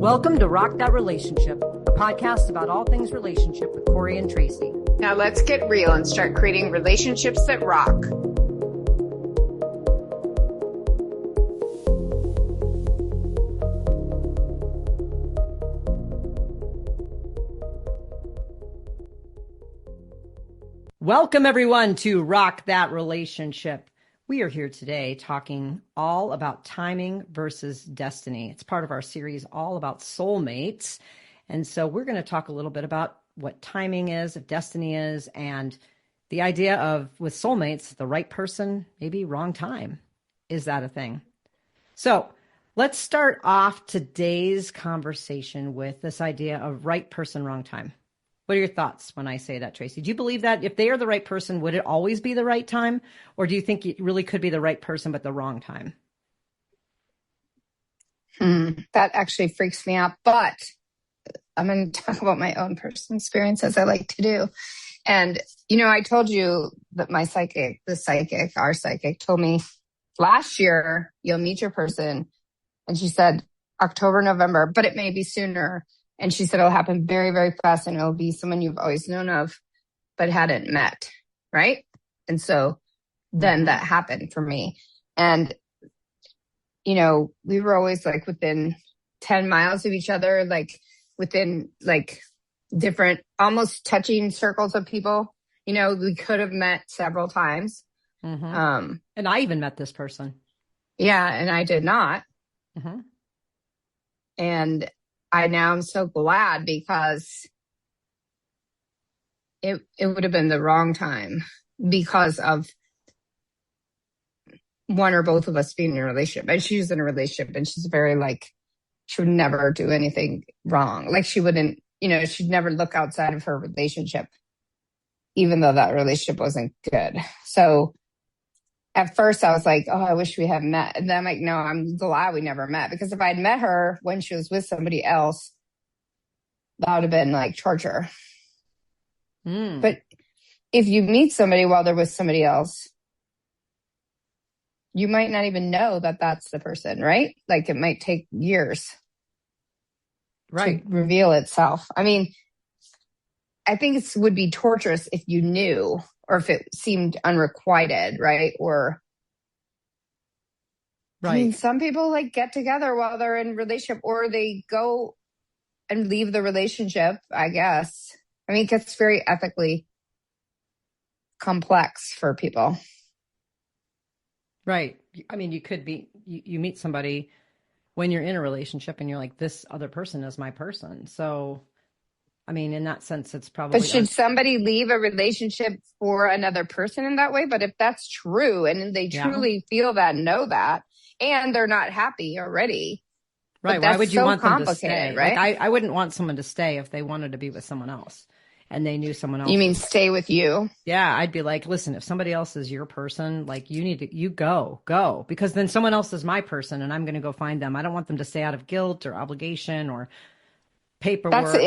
Welcome to Rock That Relationship, a podcast about all things relationship with Corey and Tracy. Now let's get real and start creating relationships that rock. Welcome everyone to Rock That Relationship. We are here today talking all about timing versus destiny. It's part of our series all about soulmates. And so we're going to talk a little bit about what timing is, if destiny is, and the idea of with soulmates, the right person, maybe wrong time. Is that a thing? So let's start off today's conversation with this idea of right person, wrong time. What are your thoughts when I say that, Tracy? Do you believe that if they are the right person, would it always be the right time? Or do you think it really could be the right person, but the wrong time? That actually freaks me out. But I'm going to talk about my own personal experience, as I like to do. And, I told you that our psychic told me last year, you'll meet your person. And she said October, November, but it may be sooner. And she said it'll happen very, very fast, and it'll be someone you've always known of, but hadn't met, right? And so then that happened for me. And, we were always like within 10 miles of each other, like within like different, almost touching circles of people. We could have met several times. Mm-hmm. And I even met this person. Yeah, and I did not. Mm-hmm. And I now am so glad because it would have been the wrong time because of one or both of us being in a relationship. And she's in a relationship, and she's very she would never do anything wrong. Like she wouldn't, she'd never look outside of her relationship, even though that relationship wasn't good. So at first I was like, oh, I wish we had met. And then I'm like, no, I'm glad we never met, because if I'd met her when she was with somebody else, that would have been like torture. But if you meet somebody while they're with somebody else, you might not even know that that's the person, right? Like it might take years to reveal itself. I mean, I think it would be torturous if you knew, or if it seemed unrequited, right? Or, I mean, some people get together while they're in a relationship, or they go and leave the relationship, I guess. I mean, it gets very ethically complex for people. Right. I mean, you meet somebody when you're in a relationship and you're like, this other person is my person. So, I mean, in that sense, it's probably. But should somebody leave a relationship for another person in that way? But if that's true, and they truly feel that, know that, and they're not happy already. Right. Why would you want them to stay? Right. I wouldn't want someone to stay if they wanted to be with someone else and they knew someone else. You mean stay with you? Yeah. I'd be like, listen, if somebody else is your person, you go, because then someone else is my person and I'm going to go find them. I don't want them to stay out of guilt or obligation or paperwork.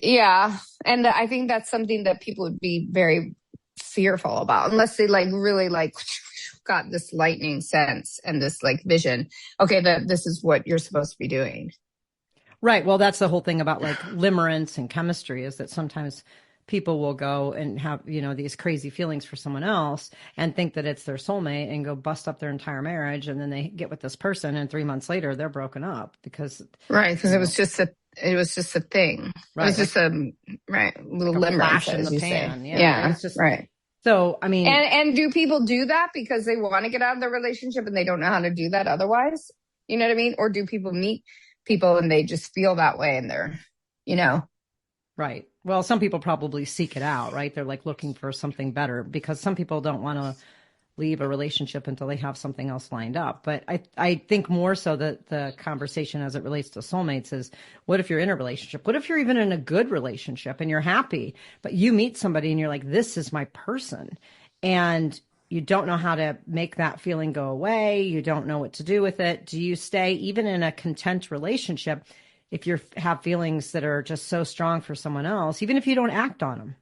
Yeah. And I think that's something that people would be very fearful about, unless they really got this lightning sense and this vision. Okay, that this is what you're supposed to be doing. Right. Well, that's the whole thing about limerence and chemistry, is that sometimes people will go and have, these crazy feelings for someone else and think that it's their soulmate and go bust up their entire marriage. And then they get with this person and 3 months later they're broken up because. Right. Because it was just a thing. Right. It was just a little limerence, in as the you pan. say. Yeah. It's just, right. So, I mean. And do people do that because they want to get out of the relationship and they don't know how to do that otherwise? You know what I mean? Or do people meet people and they just feel that way and they're, Right. Well, some people probably seek it out, right? They're looking for something better, because some people don't want to leave a relationship until they have something else lined up. But I think more so that the conversation as it relates to soulmates is, what if you're in a relationship? What if you're even in a good relationship and you're happy, but you meet somebody and you're like, this is my person, and you don't know how to make that feeling go away. You don't know what to do with it. Do you stay even in a content relationship if you have feelings that are just so strong for someone else, even if you don't act on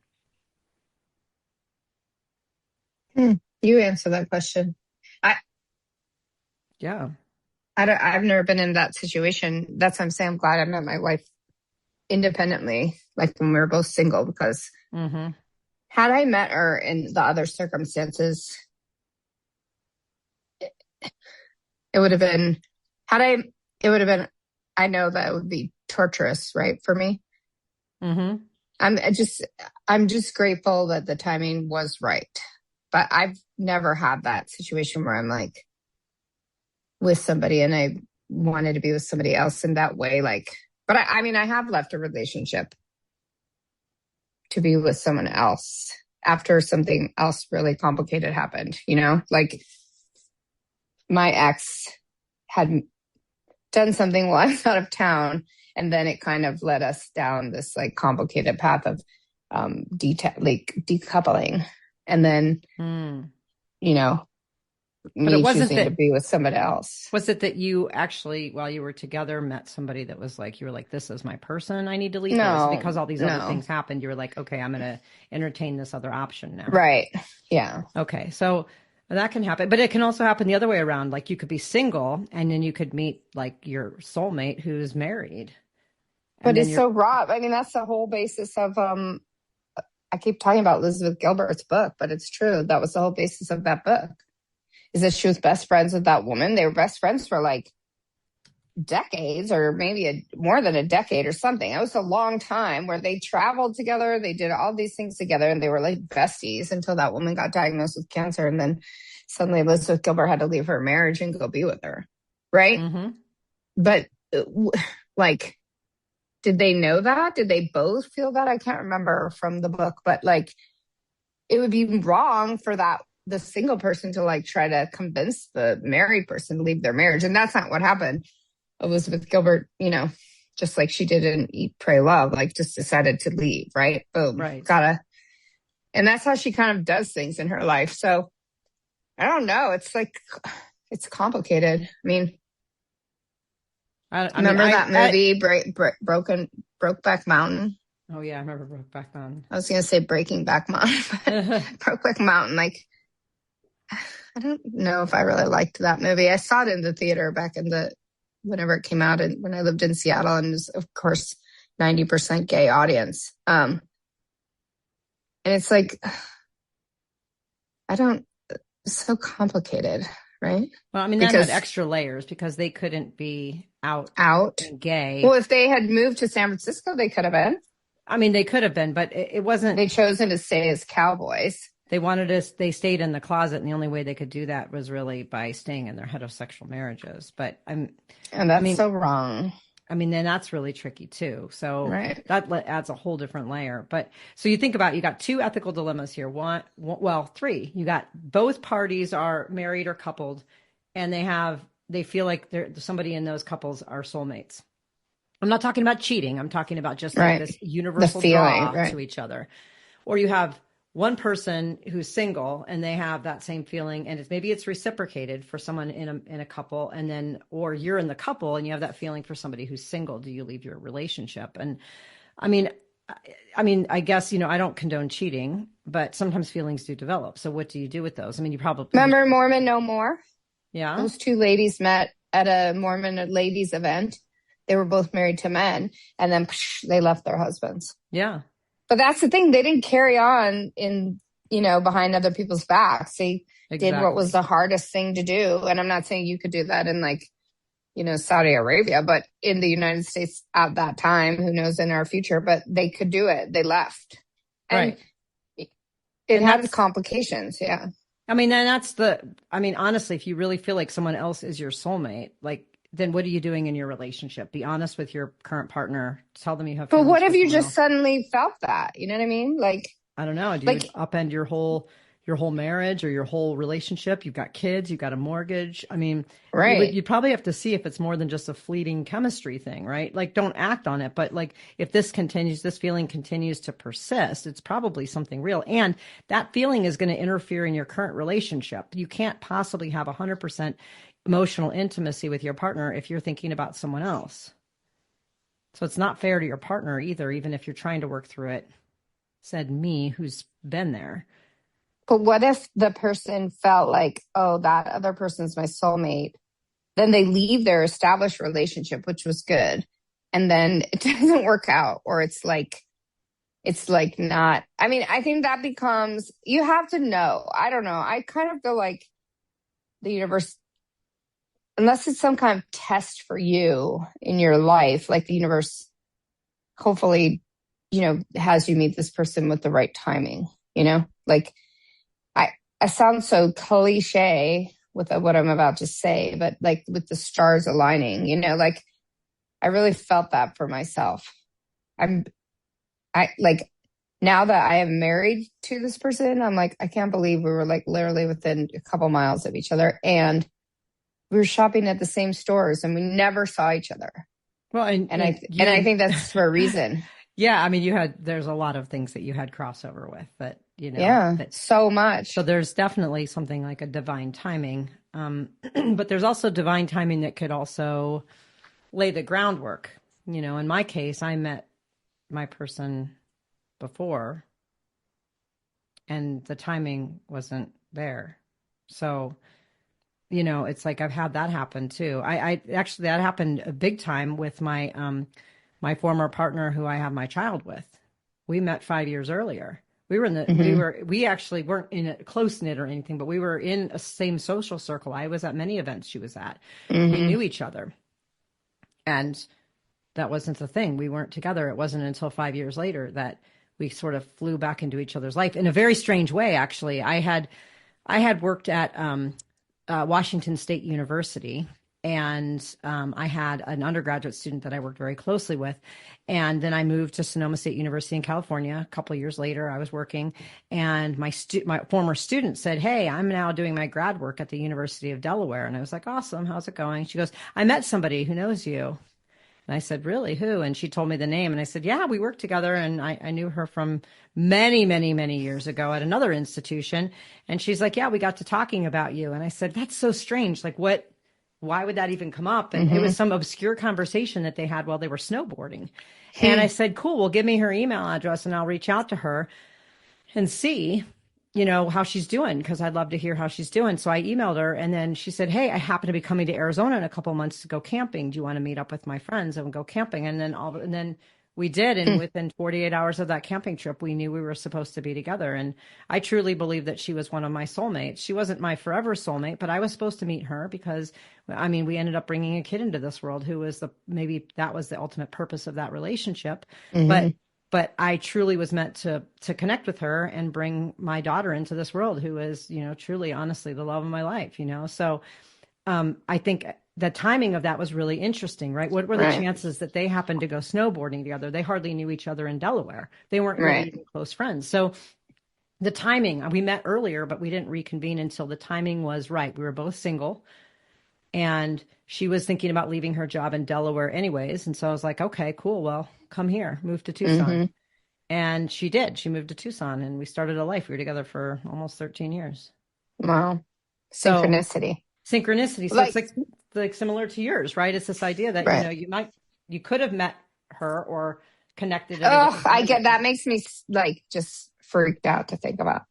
them? You answer that question. Yeah. I've never been in that situation. That's why I'm saying I'm glad I met my wife independently, like when we were both single, because had I met her in the other circumstances, it would have been, it would have been, I know that it would be torturous, right, for me. I'm just grateful that the timing was right. But I've never had that situation where I'm like with somebody and I wanted to be with somebody else in that way. Like, but I mean, I have left a relationship to be with someone else after something else really complicated happened, like my ex had done something while I was out of town. And then it kind of led us down this like complicated path of decoupling. And then, But it wasn't choosing to be with somebody else. Was it that you actually, while you were together, met somebody that was like, you were like, this is my person, I need to leave? No, because all these other things happened, you were like, okay, I'm going to entertain this other option now. Right. Yeah. Okay. So that can happen, but it can also happen the other way around. Like you could be single and then you could meet like your soulmate who's married. But it's so raw. I mean, that's the whole basis of, I keep talking about Elizabeth Gilbert's book, but it's true. That was the whole basis of that book, is that she was best friends with that woman. They were best friends for like decades, or maybe more than a decade or something. It was a long time where they traveled together. They did all these things together and they were like besties until that woman got diagnosed with cancer. And then suddenly Elizabeth Gilbert had to leave her marriage and go be with her. Right. But like, did they know that? Did they both feel that? I can't remember from the book, but like, it would be wrong for the single person to like try to convince the married person to leave their marriage. And that's not what happened. Elizabeth Gilbert, just like she did in Eat, Pray, Love, like just decided to leave, right? Boom. Right. And that's how she kind of does things in her life. So I don't know. It's like, it's complicated. I mean, remember that movie, Brokeback Mountain? Oh yeah, I remember Brokeback Mountain. I was going to say Breaking Back Mountain, but Brokeback Mountain, like, I don't know if I really liked that movie. I saw it in the theater back in whenever it came out, and when I lived in Seattle, and it was, of course, 90% gay audience. And it's like, it's so complicated, right? Well, I mean, that had extra layers because they couldn't be out and gay. Well, if they had moved to San Francisco, they could have been. I mean, they could have been, but it wasn't. They chosen to stay as cowboys. They stayed in the closet, and the only way they could do that was really by staying in their heterosexual marriages. But and that's so wrong. I mean, then that's really tricky too. So right. That adds a whole different layer. But so you think about, you got two ethical dilemmas here. Three. You got both parties are married or coupled, and they feel like somebody in those couples are soulmates. I'm not talking about cheating. I'm talking about just like this universal draw to each other. Or you have one person who's single and they have that same feeling, and maybe it's reciprocated for someone in a couple, and then, or you're in the couple and you have that feeling for somebody who's single. Do you leave your relationship? And I mean, I guess, I don't condone cheating, but sometimes feelings do develop. So what do you do with those? I mean, you probably remember Mormon No More? Yeah. Those two ladies met at a Mormon ladies event. They were both married to men, and then they left their husbands. Yeah. But that's the thing. They didn't carry on behind other people's backs. They did what was the hardest thing to do. And I'm not saying you could do that in Saudi Arabia, but in the United States at that time, who knows in our future, but they could do it. They left. And it had complications. Yeah. I mean, honestly, if you really feel like someone else is your soulmate, like, then what are you doing in your relationship? Be honest with your current partner. Tell them you have. But what if you just suddenly felt that? You know what I mean? Like, I don't know. Do you upend your whole marriage or your whole relationship? You've got kids. You've got a mortgage. I mean, right. You probably have to see if it's more than just a fleeting chemistry thing, right? Like, don't act on it. But like, if this feeling continues to persist, it's probably something real. And that feeling is going to interfere in your current relationship. You can't possibly have 100% emotional intimacy with your partner if you're thinking about someone else. So it's not fair to your partner either, even if you're trying to work through it. Said me, who's been there. But what if the person felt like, oh, that other person's my soulmate, then they leave their established relationship, which was good. And then it doesn't work out, or it's like not, I mean, I think that becomes, you have to know. I don't know. I kind of feel like the universe, unless it's some kind of test for you in your life, like the universe hopefully, has you meet this person with the right timing, like I sound so cliche with what I'm about to say, but like with the stars aligning, like I really felt that for myself. I like now that I am married to this person, I'm like, I can't believe we were like literally within a couple miles of each other, and we were shopping at the same stores and we never saw each other. Well, and I think that's for a reason. Yeah, I mean, there's a lot of things that you had crossover with that, Yeah, so much. So there's definitely something like a divine timing. But there's also divine timing that could also lay the groundwork. In my case, I met my person before and the timing wasn't there. So, it's like I've had that happen too. I actually, that happened a big time with my former partner who I have my child with. We met 5 years earlier. We were in the, we actually weren't in a close knit or anything, but we were in a same social circle. I was at many events she was at. We knew each other. And that wasn't the thing. We weren't together. It wasn't until 5 years later that we sort of flew back into each other's life in a very strange way. Actually, I had worked at Washington State University, and I had an undergraduate student that I worked very closely with. And then I moved to Sonoma State University in California. A couple of years later, I was working, and my former student said, "Hey, I'm now doing my grad work at the University of Delaware." And I was like, "Awesome. How's it going?" She goes, "I met somebody who knows you." And I said, "Really? Who?" And she told me the name. And I said, "Yeah, we worked together." And I knew her from many, many, many years ago at another institution. And she's like, "Yeah, we got to talking about you." And I said, "That's so strange. Like, why would that even come up?" And it was some obscure conversation that they had while they were snowboarding. And I said, "Cool, well, give me her email address and I'll reach out to her and see, how she's doing, because I'd love to hear how she's doing." So I emailed her, and then she said, "Hey, I happen to be coming to Arizona in a couple of months to go camping. Do you want to meet up with my friends and go camping?" And then we did. And within 48 hours of that camping trip, we knew we were supposed to be together. And I truly believe that she was one of my soulmates. She wasn't my forever soulmate, but I was supposed to meet her because, I mean, we ended up bringing a kid into this world who was maybe that was the ultimate purpose of that relationship. But I truly was meant to connect with her and bring my daughter into this world, who is, truly, honestly, the love of my life, So I think the timing of that was really interesting, right? What were the chances that they happened to go snowboarding together? They hardly knew each other in Delaware. They weren't really even close friends. So the timing, we met earlier, but we didn't reconvene until the timing was right. We were both single, and she was thinking about leaving her job in Delaware anyways. And so I was like, okay, cool. Well, come here, move to Tucson. And she did. She moved to Tucson, and we started a life. We were together for almost 13 years. Wow. Synchronicity. So it's like similar to yours, right? It's this idea that, you could have met her or connected. Oh, I get that. Makes me like just freaked out to think about.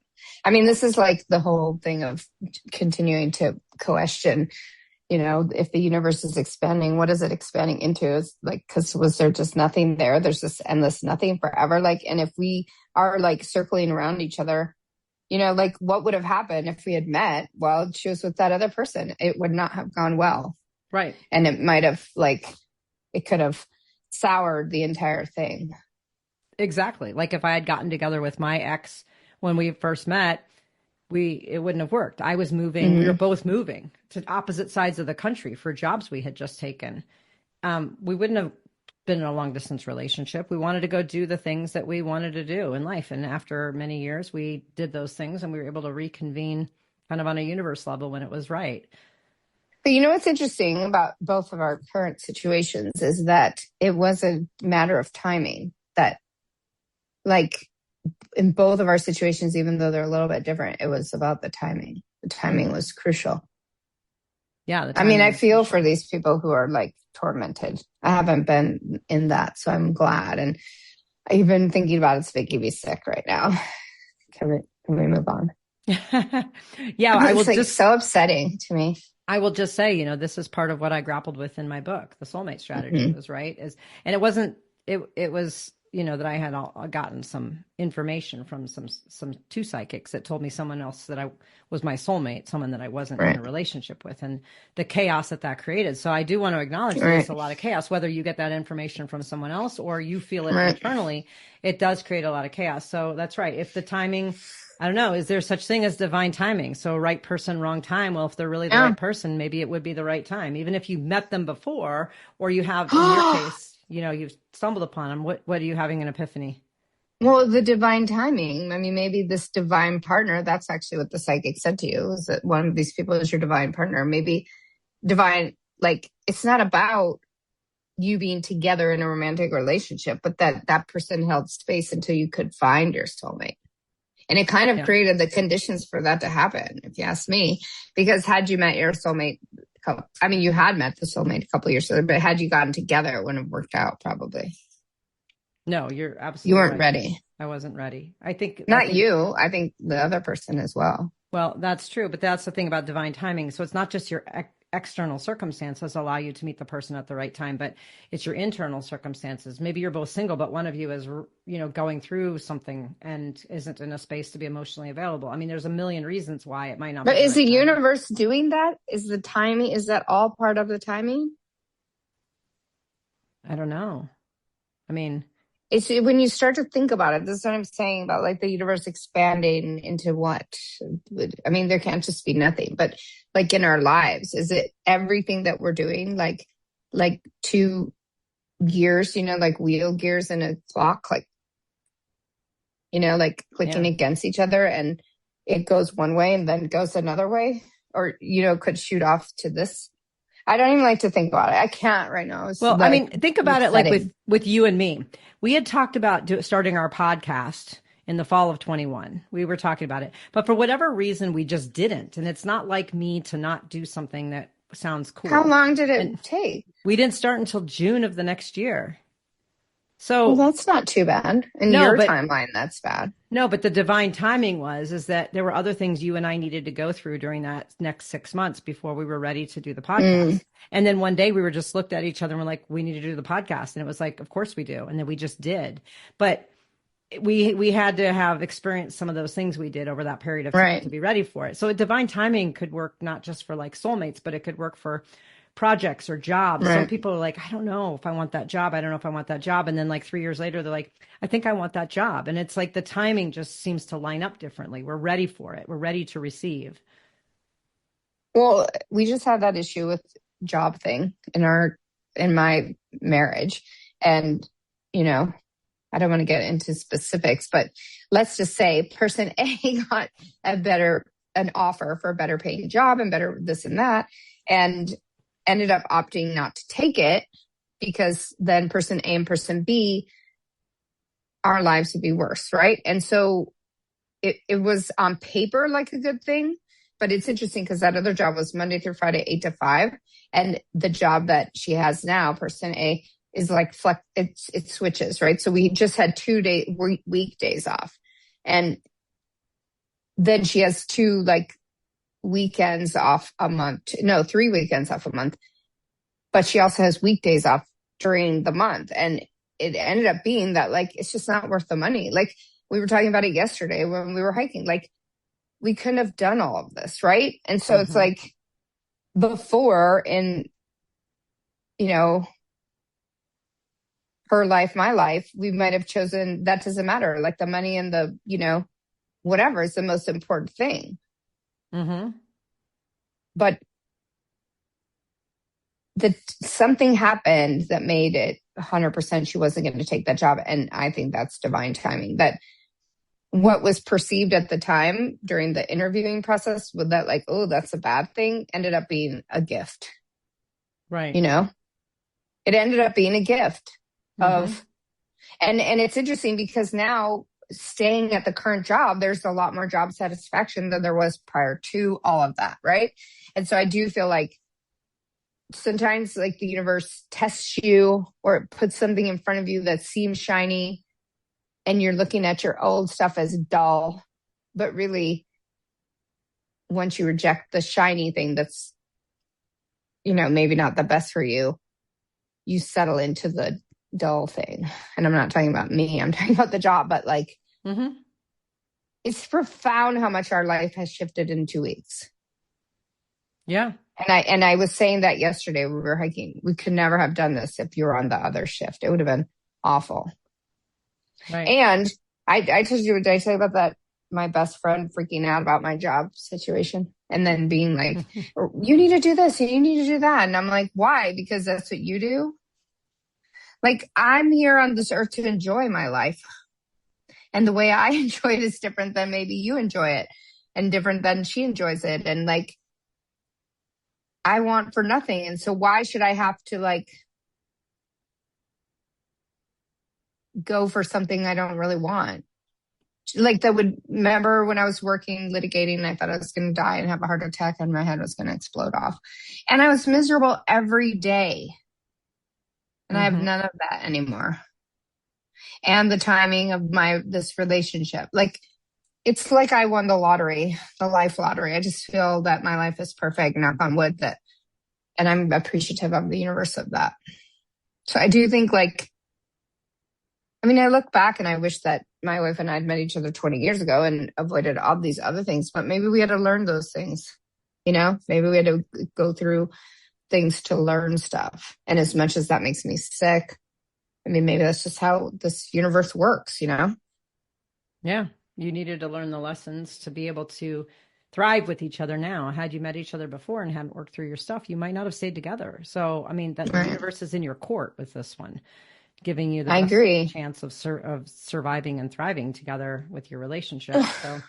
I mean, this is like the whole thing of continuing to question, if the universe is expanding, what is it expanding into? It's like, because was there just nothing there? There's just endless nothing forever. Like, and if we are like circling around each other, like what would have happened if we had met while she was with that other person? It would not have gone well. Right. And it might have it could have soured the entire thing. Exactly. Like if I had gotten together with my ex when we first met, it wouldn't have worked. I was moving. We were both moving to opposite sides of the country for jobs we had just taken. We wouldn't have been in a long distance relationship. We wanted to go do the things that we wanted to do in life. And after many years, we did those things, and we were able to reconvene kind of on a universe level when it was right. But what's interesting about both of our current situations is that it was a matter of timing. That, like, in both of our situations, even though they're a little bit different, it was about the timing. The timing was crucial. Yeah. I mean, I feel for these people who are like tormented. I haven't been in that, so I'm glad. And even thinking about it's making me sick right now. Can we move on? Yeah, I will it's like so upsetting to me. I will just say, this is part of what I grappled with in my book, The Soulmate Strategy, Mm-hmm. was right. And it wasn't, it was, that I had gotten some information from some two psychics that told me someone else that I was my soulmate, someone that I wasn't in Right. a relationship with, and the chaos that created. So I do want to acknowledge Right. there's a lot of chaos, whether you get that information from someone else or you feel it Right. internally, it does create a lot of chaos. So that's right. If the timing, I don't know, is there such thing as divine timing? So right person, wrong time. Well, if they're really the Yeah. right person, maybe it would be the right time, even if you met them before, or you have, in your case, you've stumbled upon them. What are you having an epiphany? Well, the divine timing. I mean, maybe this divine partner, that's actually what the psychic said to you, is that one of these people is your divine partner. Maybe divine, like, it's not about you being together in a romantic relationship, but that person held space until you could find your soulmate. And it kind of created the conditions for that to happen, if you ask me, because had you met your soulmate, you had met the soulmate a couple of years ago, but had you gotten together, it wouldn't have worked out probably. No, you're absolutely You weren't right. ready. I wasn't ready. I think you. I think the other person as well. Well, that's true, but that's the thing about divine timing. So it's not just your external circumstances allow you to meet the person at the right time, but it's your internal circumstances. Maybe you're both single, but one of you is, going through something and isn't in a space to be emotionally available. I mean, there's a million reasons why it might not be. But is the universe doing that? Is the timing, is that all part of the timing? I don't know. I mean, it's when you start to think about it, this is what I'm saying about like the universe expanding into what? I mean, there can't just be nothing, but like in our lives, is it everything that we're doing? Like 2 gears, like wheel gears in a clock, like, like clicking against each other, and it goes one way and then goes another way, or, could shoot off to this. I don't even like to think about it. I can't right now. Well, like, I mean, think about it like with you and me. We had talked about starting our podcast in the fall of 21. We were talking about it, but for whatever reason, we just didn't. And it's not like me to not do something that sounds cool. How long did it take? We didn't start until June of the next year. So that's not too bad. In your timeline, that's bad. No, but the divine timing is that there were other things you and I needed to go through during that next 6 months before we were ready to do the podcast. And then one day we were just looked at each other and we're like, we need to do the podcast. And it was like, of course we do. And then we just did. But we had to have experienced some of those things we did over that period of time to be ready for it. So divine timing could work not just for like soulmates, but it could work for projects or jobs. Some people are like, I don't know if I want that job. I don't know if I want that job. And then like 3 years later, they're like, I think I want that job. And it's like the timing just seems to line up differently. We're ready for it. We're ready to receive. Well, we just had that issue with job thing in my marriage. And, I don't want to get into specifics, but let's just say person A got an offer for a better paying job and better this and that, and ended up opting not to take it because then person A and person B, our lives would be worse, right? And so it was on paper like a good thing, but it's interesting because that other job was Monday through Friday, 8 to 5. And the job that she has now, person A, is like it switches, right? So we just had 2 weekdays off. And then she has 2 weekends off a month. No, 3 weekends off a month. But she also has weekdays off during the month. And it ended up being that it's just not worth the money. Like we were talking about it yesterday when we were hiking, we couldn't have done all of this. Right. And so it's like before in, her life, my life, we might have chosen that doesn't matter. Like the money and the, whatever is the most important thing. But something happened that made it 100% she wasn't going to take that job. And I think that's divine timing. That what was perceived at the time during the interviewing process with that, oh, that's a bad thing, ended up being a gift. Right. It ended up being a gift of, and it's interesting because now staying at the current job, there's a lot more job satisfaction than there was prior to all of that. Right. And so I do feel like sometimes the universe tests you or it puts something in front of you that seems shiny and you're looking at your old stuff as dull, but really once you reject the shiny thing that's maybe not the best for you, you settle into the dull thing. And I'm not talking about me, I'm talking about the job, but like, it's profound how much our life has shifted in 2 weeks. Yeah. And I was saying that yesterday when we were hiking. We could never have done this if you were on the other shift. It would have been awful. Right. And I told you, did I tell you about that? My best friend freaking out about my job situation and then being like, you need to do this and you need to do that. And I'm like, why? Because that's what you do. Like, I'm here on this earth to enjoy my life. And the way I enjoy it is different than maybe you enjoy it and different than she enjoys it. And like, I want for nothing. And so why should I have to like go for something I don't really want? Like remember when I was working, litigating, and I thought I was going to die and have a heart attack and my head was going to explode off. And I was miserable every day. And I have none of that anymore. And the timing of this relationship, like, it's like I won the lottery, the life lottery. I just feel that my life is perfect, knock on wood, and I'm appreciative of the universe of that. So I do think like, I mean, I look back and I wish that my wife and I had met each other 20 years ago and avoided all these other things, but maybe we had to learn those things, maybe we had to go through things to learn stuff. And as much as that makes me sick, I mean, maybe that's just how this universe works, Yeah. You needed to learn the lessons to be able to thrive with each other now. Had you met each other before and hadn't worked through your stuff, you might not have stayed together. So, I mean, the universe is in your court with this one, giving you the best chance of surviving and thriving together with your relationship. So,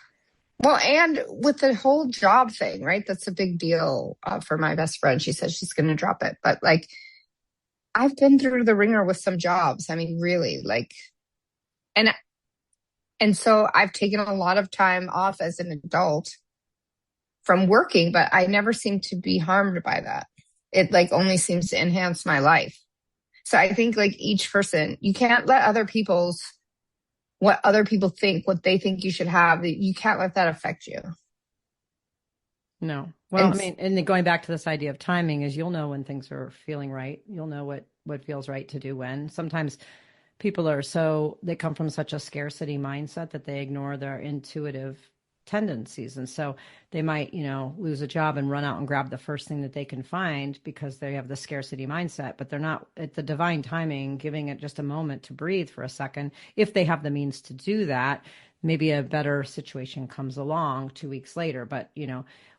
well, and with the whole job thing, right? That's a big deal for my best friend. She says she's going to drop it, but like, I've been through the ringer with some jobs. I mean, really, like, and so I've taken a lot of time off as an adult from working, but I never seem to be harmed by that. It like only seems to enhance my life. So I think like each person, you can't let what other people think, what they think you should have, you can't let that affect you. No. Well, I mean, and then going back to this idea of timing is you'll know when things are feeling right. You'll know what feels right to do when. Sometimes people they come from such a scarcity mindset that they ignore their intuitive tendencies. And so they might, lose a job and run out and grab the first thing that they can find because they have the scarcity mindset, but they're not at the divine timing, giving it just a moment to breathe for a second. If they have the means to do that, maybe a better situation comes along 2 weeks later. But,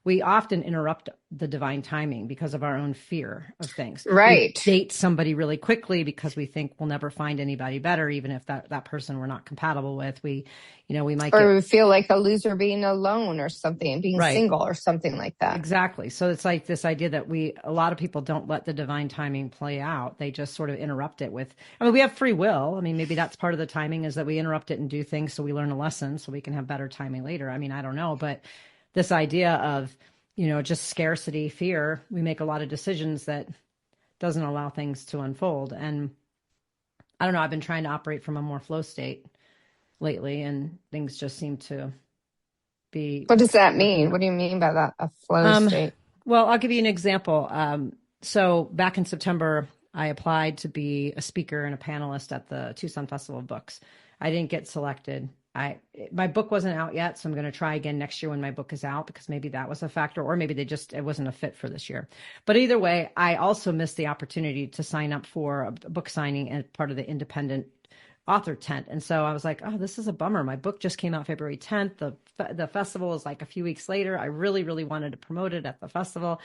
we often interrupt the divine timing because of our own fear of things. Right. We date somebody really quickly because we think we'll never find anybody better, even if that person we're not compatible with. We might we feel like a loser being alone or something, being single or something like that. Exactly. So it's like this idea that a lot of people don't let the divine timing play out. They just sort of interrupt it with, we have free will. I mean, maybe that's part of the timing is that we interrupt it and do things so we learn a lesson so we can have better timing later. I mean, I don't know, but this idea of, just scarcity, fear, we make a lot of decisions that doesn't allow things to unfold. And I don't know, I've been trying to operate from a more flow state lately and things just seem to be. What does that mean? What do you mean by that? A flow state? Well, I'll give you an example. So back in September, I applied to be a speaker and a panelist at the Tucson Festival of Books. I didn't get selected. My book wasn't out yet, so I'm going to try again next year when my book is out because maybe that was a factor, or maybe it wasn't a fit for this year. But either way, I also missed the opportunity to sign up for a book signing as part of the independent author tent. And so I was like, oh, this is a bummer. My book just came out February 10th. The festival is like a few weeks later. I really, really wanted to promote it at the festival.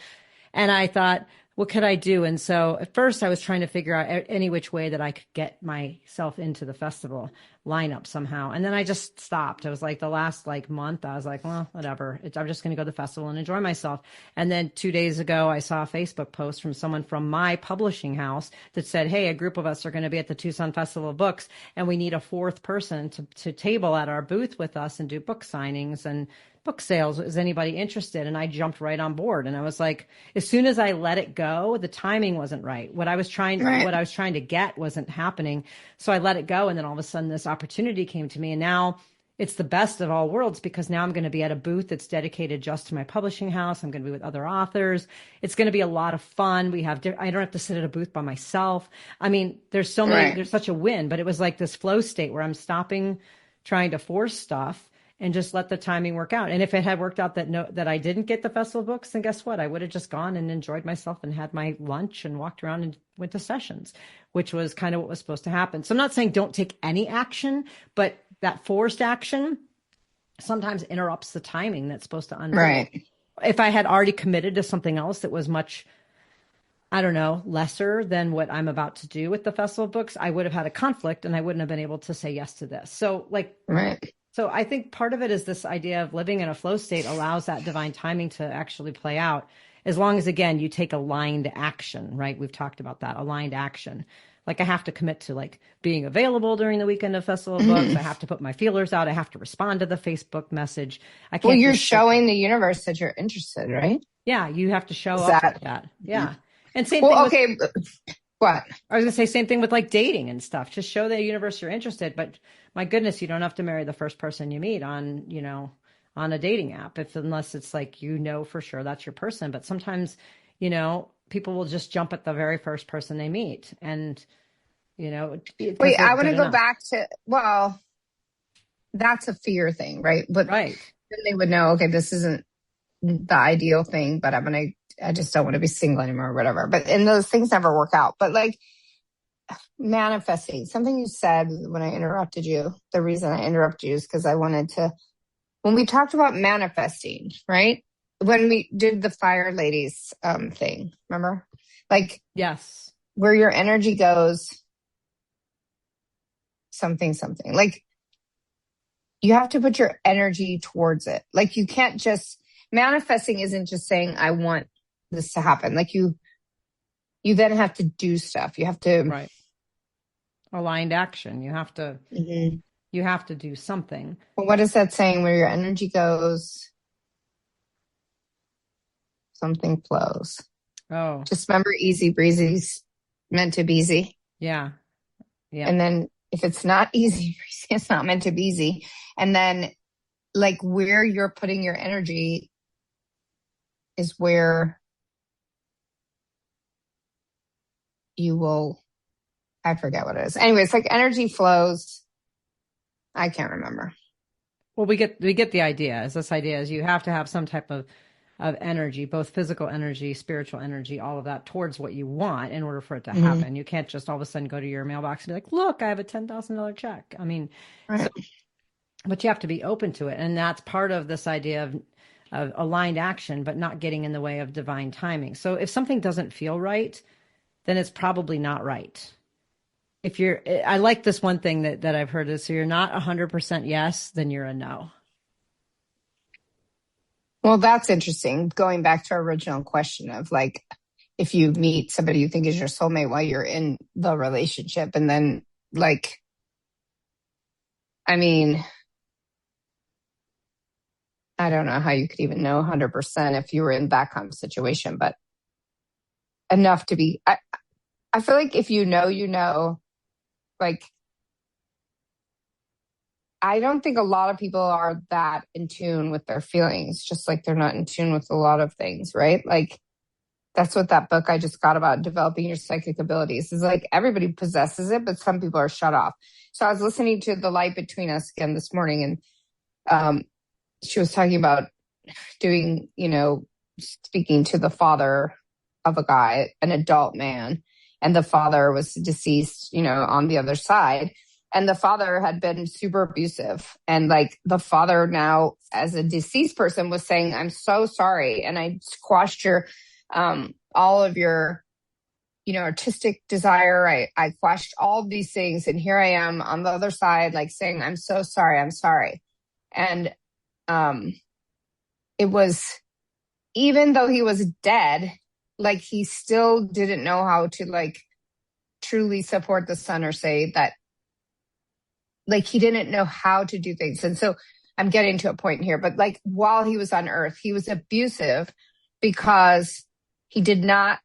And I thought, what could I do? And so at first I was trying to figure out any which way that I could get myself into the festival lineup somehow. And then I just stopped. It was like the last month. I was like, well, whatever. I'm just going to go to the festival and enjoy myself. And then 2 days ago, I saw a Facebook post from someone from my publishing house that said, hey, a group of us are going to be at the Tucson Festival of Books, and we need a fourth person to table at our booth with us and do book signings and book sales. Is anybody interested? And I jumped right on board. And I was like, as soon as I let it go, the timing wasn't right. What I was trying to get wasn't happening. So I let it go. And then all of a sudden this opportunity came to me. And now it's the best of all worlds because now I'm going to be at a booth that's dedicated just to my publishing house. I'm going to be with other authors. It's going to be a lot of fun. I don't have to sit at a booth by myself. I mean, there's so many, there's such a win, but it was like this flow state where I'm stopping trying to force stuff and just let the timing work out. And if it had worked out that I didn't get the festival books, then guess what? I would have just gone and enjoyed myself and had my lunch and walked around and went to sessions, which was kind of what was supposed to happen. So I'm not saying don't take any action, but that forced action sometimes interrupts the timing that's supposed to unfold. Right. If I had already committed to something else that was much, I don't know, lesser than what I'm about to do with the festival books, I would have had a conflict and I wouldn't have been able to say yes to this. So right. So I think part of it is this idea of living in a flow state allows that divine timing to actually play out. As long as, again, you take aligned action, right? We've talked about that, aligned action. Like I have to commit to like being available during the weekend of Festival of Books. I have to put my feelers out. I have to respond to the Facebook message. I can't. Well, you're showing the universe that you're interested, right? Yeah, you have to show up with that. Yeah. And same thing. Okay. What? I was going to say same thing with like dating and stuff. Just show the universe you're interested. But my goodness, you don't have to marry the first person you meet on a dating app unless it's like, for sure that's your person. But sometimes, people will just jump at the very first person they meet. And, wait, I want to go back to, well, that's a fear thing, right? But right. Then they would know, okay, this isn't the ideal thing, but I just don't want to be single anymore or whatever. And those things never work out. But like manifesting, something you said when I interrupted you, the reason I interrupted you is because I wanted to, when we talked about manifesting, right? When we did the Fire Ladies thing, remember? Like, yes, where your energy goes, something. Like, you have to put your energy towards it. Like, you can't just, manifesting isn't just saying, I want this to happen. Like, you then have to do stuff. You have to. Right. Aligned action. You have to. Mm-hmm. You have to do something. Well, what is that saying? Where your energy goes, something flows. Oh. Just remember, easy breezy's meant to be easy. Yeah. Yeah. And then if it's not easy breezy, it's not meant to be easy. And then like where you're putting your energy is where you will, I forget what it is. Anyway, it's like energy flows. I can't remember. Well, we get the idea. Is this idea is you have to have some type of energy, both physical energy, spiritual energy, all of that towards what you want in order for it to happen. You can't just all of a sudden go to your mailbox and be like, look, I have a $10,000 check. I mean, right. But you have to be open to it. And that's part of this idea of aligned action, but not getting in the way of divine timing. So if something doesn't feel right, then it's probably not right. I like this one thing that I've heard is, so you're not 100% yes, then you're a no. Well, that's interesting. Going back to our original question of like, if you meet somebody you think is your soulmate while you're in the relationship, and then like, I mean, I don't know how you could even know 100% if you were in that kind of situation, but enough to be, I feel like if you know, like, I don't think a lot of people are that in tune with their feelings, just like they're not in tune with a lot of things, right? Like, that's what that book I just got about developing your psychic abilities is like. Everybody possesses it, but some people are shut off. So I was listening to The Light Between Us again this morning, and she was talking about doing, speaking to the father of a guy, an adult man, and the father was deceased, on the other side. And the father had been super abusive. And like the father now, as a deceased person, was saying, I'm so sorry. And I squashed your, all of your, artistic desire. I quashed all these things. And here I am on the other side, like saying, I'm so sorry. I'm sorry. And, it was, even though he was dead, like he still didn't know how to like truly support the son or say that, like he didn't know how to do things. And so I'm getting to a point here, but like while he was on earth, he was abusive because he did not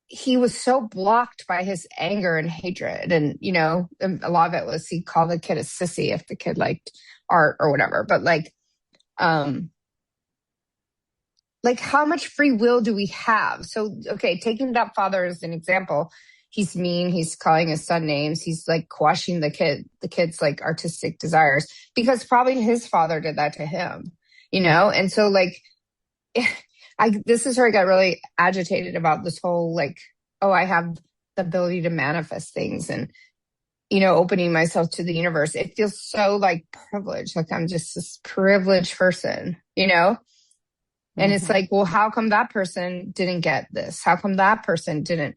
he was so blocked by his anger and hatred. And, a lot of it was he called the kid a sissy if the kid liked art or whatever. But um, how much free will do we have? So, okay, taking that father as an example, he's mean. He's calling his son names. He's like quashing the kid's like artistic desires because probably his father did that to him, And so this is where I got really agitated about this whole I have the ability to manifest things and, opening myself to the universe. It feels so privileged. Like I'm just this privileged person, And it's like, well, how come that person didn't get this? How come that person didn't?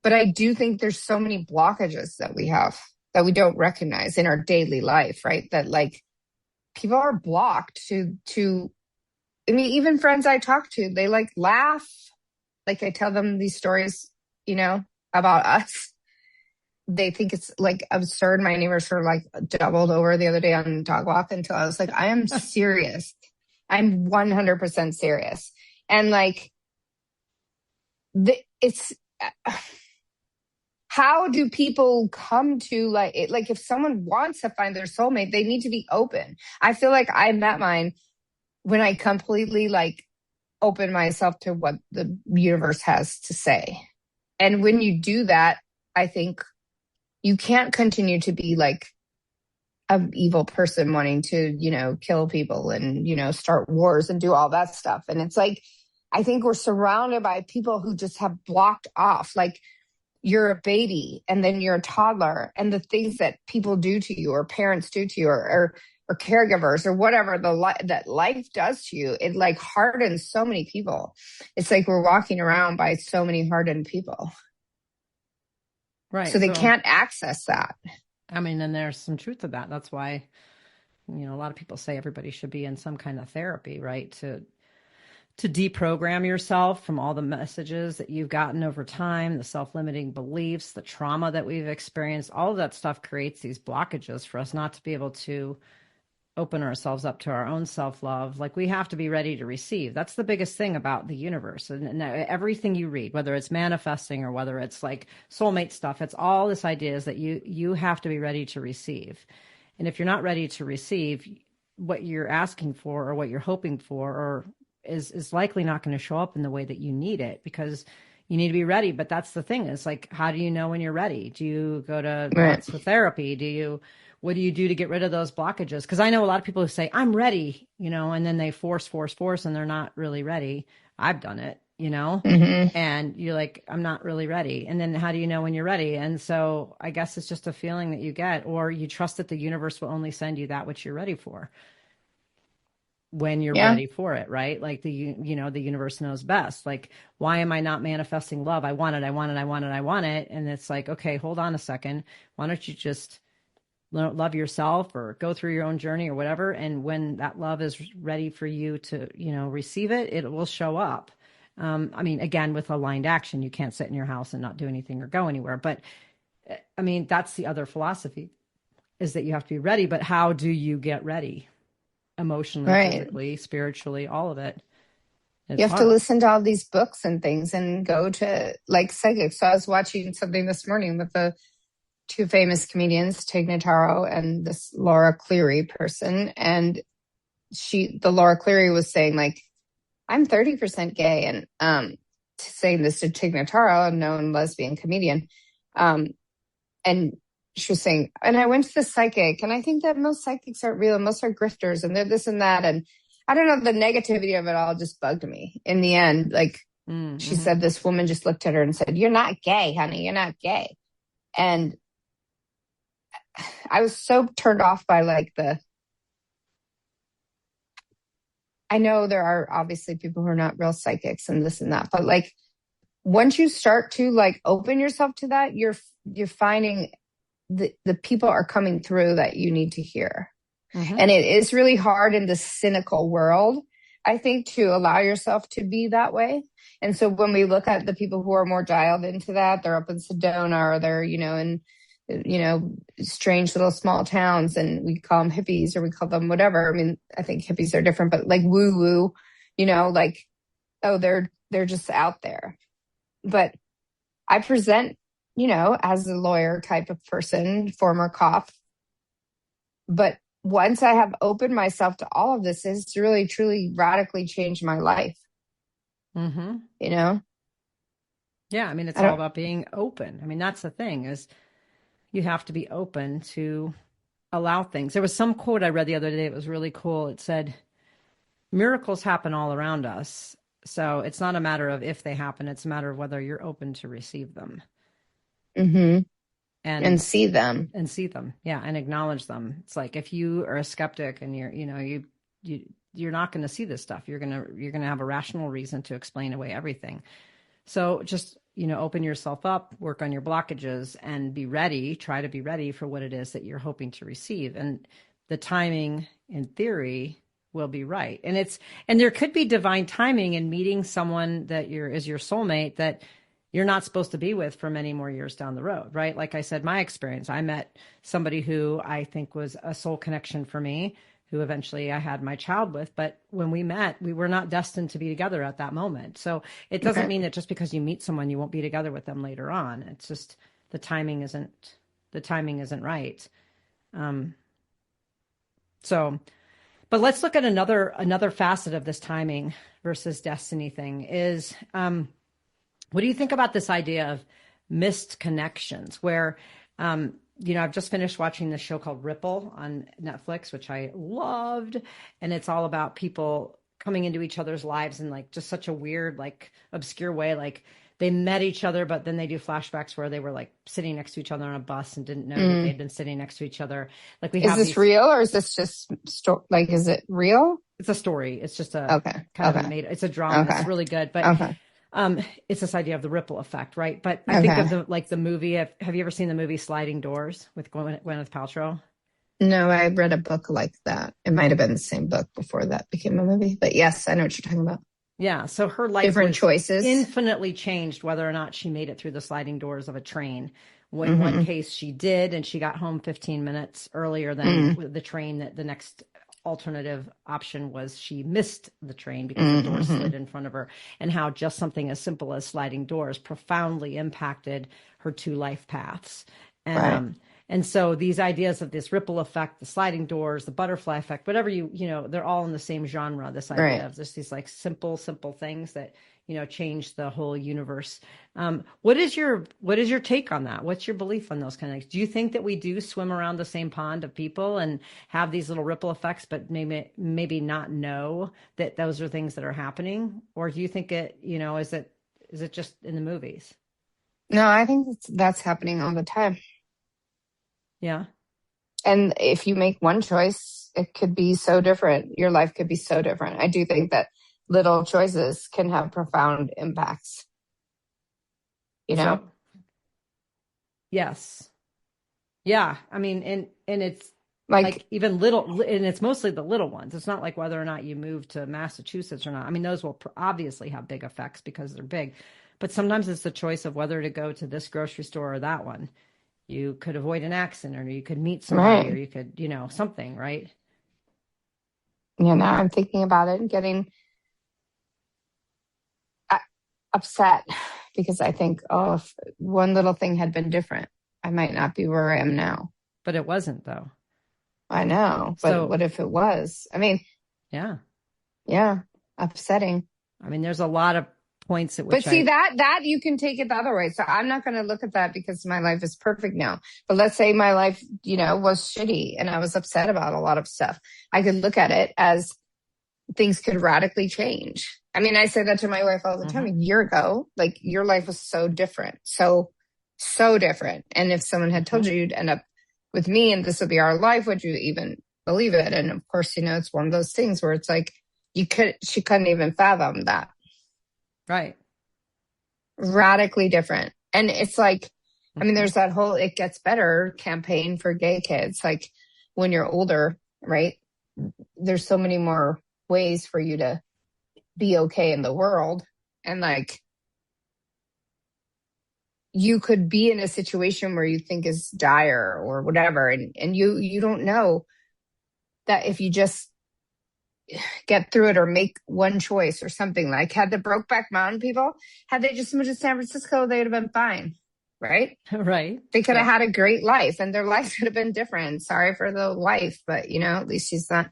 But I do think there's so many blockages that we have that we don't recognize in our daily life, right? That people are blocked to, I mean, even friends I talk to, they laugh. I tell them these stories, about us. They think it's absurd. My neighbors were doubled over the other day on dog walk until I was like, I am serious. I'm 100% serious. And it's how do people come to if someone wants to find their soulmate, they need to be open. I feel like I met mine when I completely open myself to what the universe has to say. And when you do that, I think you can't continue to be an evil person wanting to, kill people and, start wars and do all that stuff. And it's I think we're surrounded by people who just have blocked off. You're a baby and then you're a toddler, and the things that people do to you or parents do to you or caregivers or whatever that life does to you, it hardens so many people. It's we're walking around by so many hardened people. Right. So they can't access that. I mean, and there's some truth to that. That's why, a lot of people say everybody should be in some kind of therapy, right? To deprogram yourself from all the messages that you've gotten over time, the self-limiting beliefs, the trauma that we've experienced. All of that stuff creates these blockages for us not to be able to open ourselves up to our own self-love. We have to be ready to receive. That's the biggest thing about the universe. And everything you read, whether it's manifesting or whether it's soulmate stuff, it's all this idea is that you have to be ready to receive. And if you're not ready to receive, what you're asking for or what you're hoping for is likely not going to show up in the way that you need it, because you need to be ready. But that's the thing. It's how do you know when you're ready? Do you go to lots of therapy? What do you do to get rid of those blockages? Because I know a lot of people who say, I'm ready, and then they force, and they're not really ready. I've done it, and you're I'm not really ready. And then how do you know when you're ready? And so I guess it's just a feeling that you get, or you trust that the universe will only send you that which you're ready for when you're ready for it, right? The universe knows best. Why am I not manifesting love? I want it. And it's okay, hold on a second. Why don't you just love yourself or go through your own journey or whatever. And when that love is ready for you to, receive it, it will show up. I mean, again, with aligned action, you can't sit in your house and not do anything or go anywhere. But I mean, that's the other philosophy, is that you have to be ready. But how do you get ready? Emotionally, physically, spiritually, all of it. You have to listen to all these books and things and go to psychics. So I was watching something this morning with the two famous comedians, Tig Notaro and this Laura Cleary person. And the Laura Cleary was saying I'm 30% gay. And saying this to Tig Notaro, a known lesbian comedian. And she was saying, and I went to the psychic, and I think that most psychics aren't real, and most are grifters, and they're this and that. And I don't know, the negativity of it all just bugged me. In the end, she said, this woman just looked at her and said, "You're not gay, honey. You're not gay." And I was so turned off by I know there are obviously people who are not real psychics and this and that, but once you start to open yourself to that, you're finding the people are coming through that you need to hear. And it is really hard in this cynical world, I think, to allow yourself to be that way. And so when we look at the people who are more dialed into that, they're up in Sedona, or they're, in, strange little small towns, and we call them hippies, or we call them whatever. I mean, I think hippies are different, but woo woo, oh, they're just out there. But I present, as a lawyer type of person, former cop. But once I have opened myself to all of this, it's really, truly radically changed my life. Mm-hmm. Yeah. I mean, it's I all don't, about being open. I mean, that's the thing is you have to be open to allow things. There was some quote I read the other day. It was really cool. It said, miracles happen all around us. So it's not a matter of if they happen. It's a matter of whether you're open to receive them mm-hmm. And and see them. see them. Yeah. And acknowledge them. It's like, if you are a skeptic and you're not going to see this stuff, you're going to have a rational reason to explain away everything. So just, open yourself up, work on your blockages, and be ready, try to be ready for what it is that you're hoping to receive. And the timing, in theory, will be right. And there could be divine timing in meeting someone that is your soulmate that you're not supposed to be with for many more years down the road, right? Like I said, my experience, I met somebody who I think was a soul connection for me, who eventually I had my child with. But when we met, we were not destined to be together at that moment. So it doesn't mean that just because you meet someone, you won't be together with them later on. It's just the timing isn't right. So, but let's look at another facet of this timing versus destiny thing is, what do you think about this idea of missed connections where, I've just finished watching this show called Ripple on Netflix, which I loved. And it's all about people coming into each other's lives in like just such a weird, like obscure way. Like they met each other, but then they do flashbacks where they were like sitting next to each other on a bus and didn't know that they'd been sitting next to each other. Like Is this real or is this just is it real? It's a story. It's just a it's a drama. Okay. It's really good. But it's this idea of the ripple effect, right? But I think of the movie. Have you ever seen the movie Sliding Doors with Gwyneth Paltrow? No, I read a book like that. It might have been the same book before that became a movie. But yes, I know what you're talking about. Yeah. So her life different choices infinitely changed whether or not she made it through the sliding doors of a train. In one case she did, and she got home 15 minutes earlier than the train. That the next alternative option was she missed the train because the door slid in front of her, and how just something as simple as sliding doors profoundly impacted her two life paths. And and so these ideas of this ripple effect, the sliding doors, the butterfly effect, whatever they're all in the same genre. This idea of just these like simple things that change the whole universe. What is your take on that? What's your belief on those kind of things? Do you think that we do swim around the same pond of people and have these little ripple effects, but maybe not know that those are things that are happening? Or do you think is it just in the movies? No, I think that's happening all the time. Yeah. And if you make one choice, it could be so different. Your life could be so different. I do think that little choices can have profound impacts. Yes. Yeah. I mean, and it's like even little, and it's mostly the little ones. It's not like whether or not you move to Massachusetts or not. I mean, those will obviously have big effects because they're big, but sometimes it's the choice of whether to go to this grocery store or that one. You could avoid an accident, or you could meet somebody, or you could, something, right? Yeah, now I'm thinking about it and getting upset because I think, if one little thing had been different, I might not be where I am now. But it wasn't, though. I know. But what if it was? I mean, yeah, upsetting. I mean, there's a lot of points at which. But see, that you can take it the other way. So I'm not going to look at that because my life is perfect now. But let's say my life, was shitty and I was upset about a lot of stuff. I could look at it as things could radically change. I mean, I say that to my wife all the time. A year ago, like your life was so different, so different. And if someone had told you you'd end up with me and this would be our life, would you even believe it? And of course, it's one of those things where it's like she couldn't even fathom that. Right. Radically different. And it's like, I mean, there's that whole It Gets Better campaign for gay kids. Like when you're older, right? There's so many more ways for you to be okay in the world. And like, you could be in a situation where you think is dire or whatever. And you don't know that if get through it or make one choice or something. Like had the Brokeback Mountain people, had they just moved to San Francisco, they would have been fine, right? Right. They could have Yeah. had a great life and their life could have been different. Sorry for the wife, but at least she's not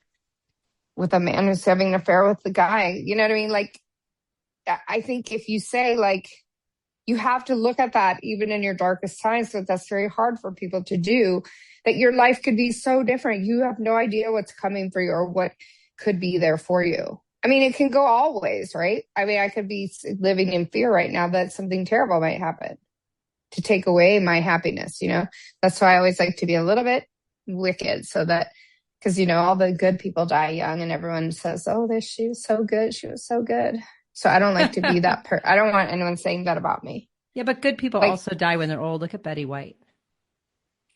with a man who's having an affair with the guy. You know what I mean? Like, I think if you say like, you have to look at that even in your darkest times, but that's very hard for people to do, that your life could be so different. You have no idea what's coming for you or what could be there for you. I mean, it can go all ways, right? I mean, I could be living in fear right now that something terrible might happen to take away my happiness, That's why I always like to be a little bit wicked so that, because, all the good people die young and everyone says, oh, she was so good. She was so good. So I don't like to be that I don't want anyone saying that about me. Yeah, but good people also die when they're old. Look at Betty White.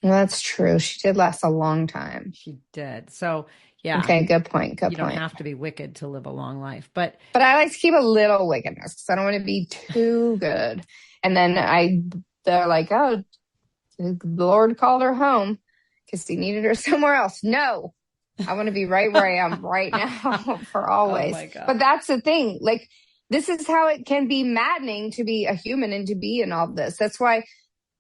Well, that's true. She did last a long time. She did. So, yeah. Okay, good point. You don't have to be wicked to live a long life. But I like to keep a little wickedness because I don't want to be too good. And then they're like, oh, the Lord called her home because he needed her somewhere else. No, I want to be right where I am right now for always. Oh my God. But that's the thing. Like, this is how it can be maddening to be a human and to be in all this. That's why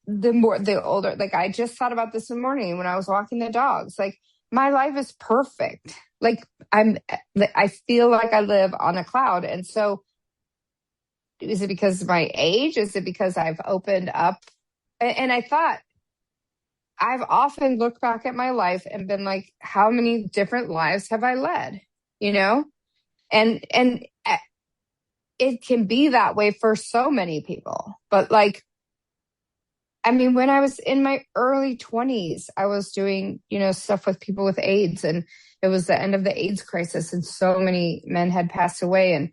the older, like I just thought about this in the morning when I was walking the dogs, like my life is perfect. Like I feel like I live on a cloud. And so is it because of my age? Is it because I've opened up? And I thought, I've often looked back at my life and been like, how many different lives have I led? And it can be that way for so many people. But like, I mean, when I was in my early 20s, I was doing, stuff with people with AIDS, and it was the end of the AIDS crisis, and so many men had passed away, and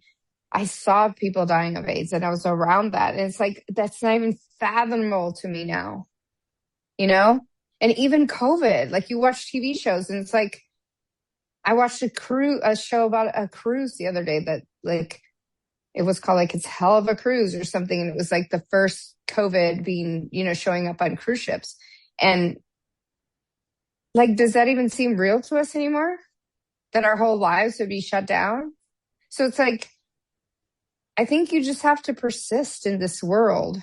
I saw people dying of AIDS, and I was around that. And it's like, that's not even fathomable to me now, And even COVID, like you watch TV shows, and it's like, I watched a show about a cruise the other day that like, it was called like It's Hell of a Cruise or something. And it was like the first COVID being, showing up on cruise ships. And like, does that even seem real to us anymore? That our whole lives would be shut down? So it's like, I think you just have to persist in this world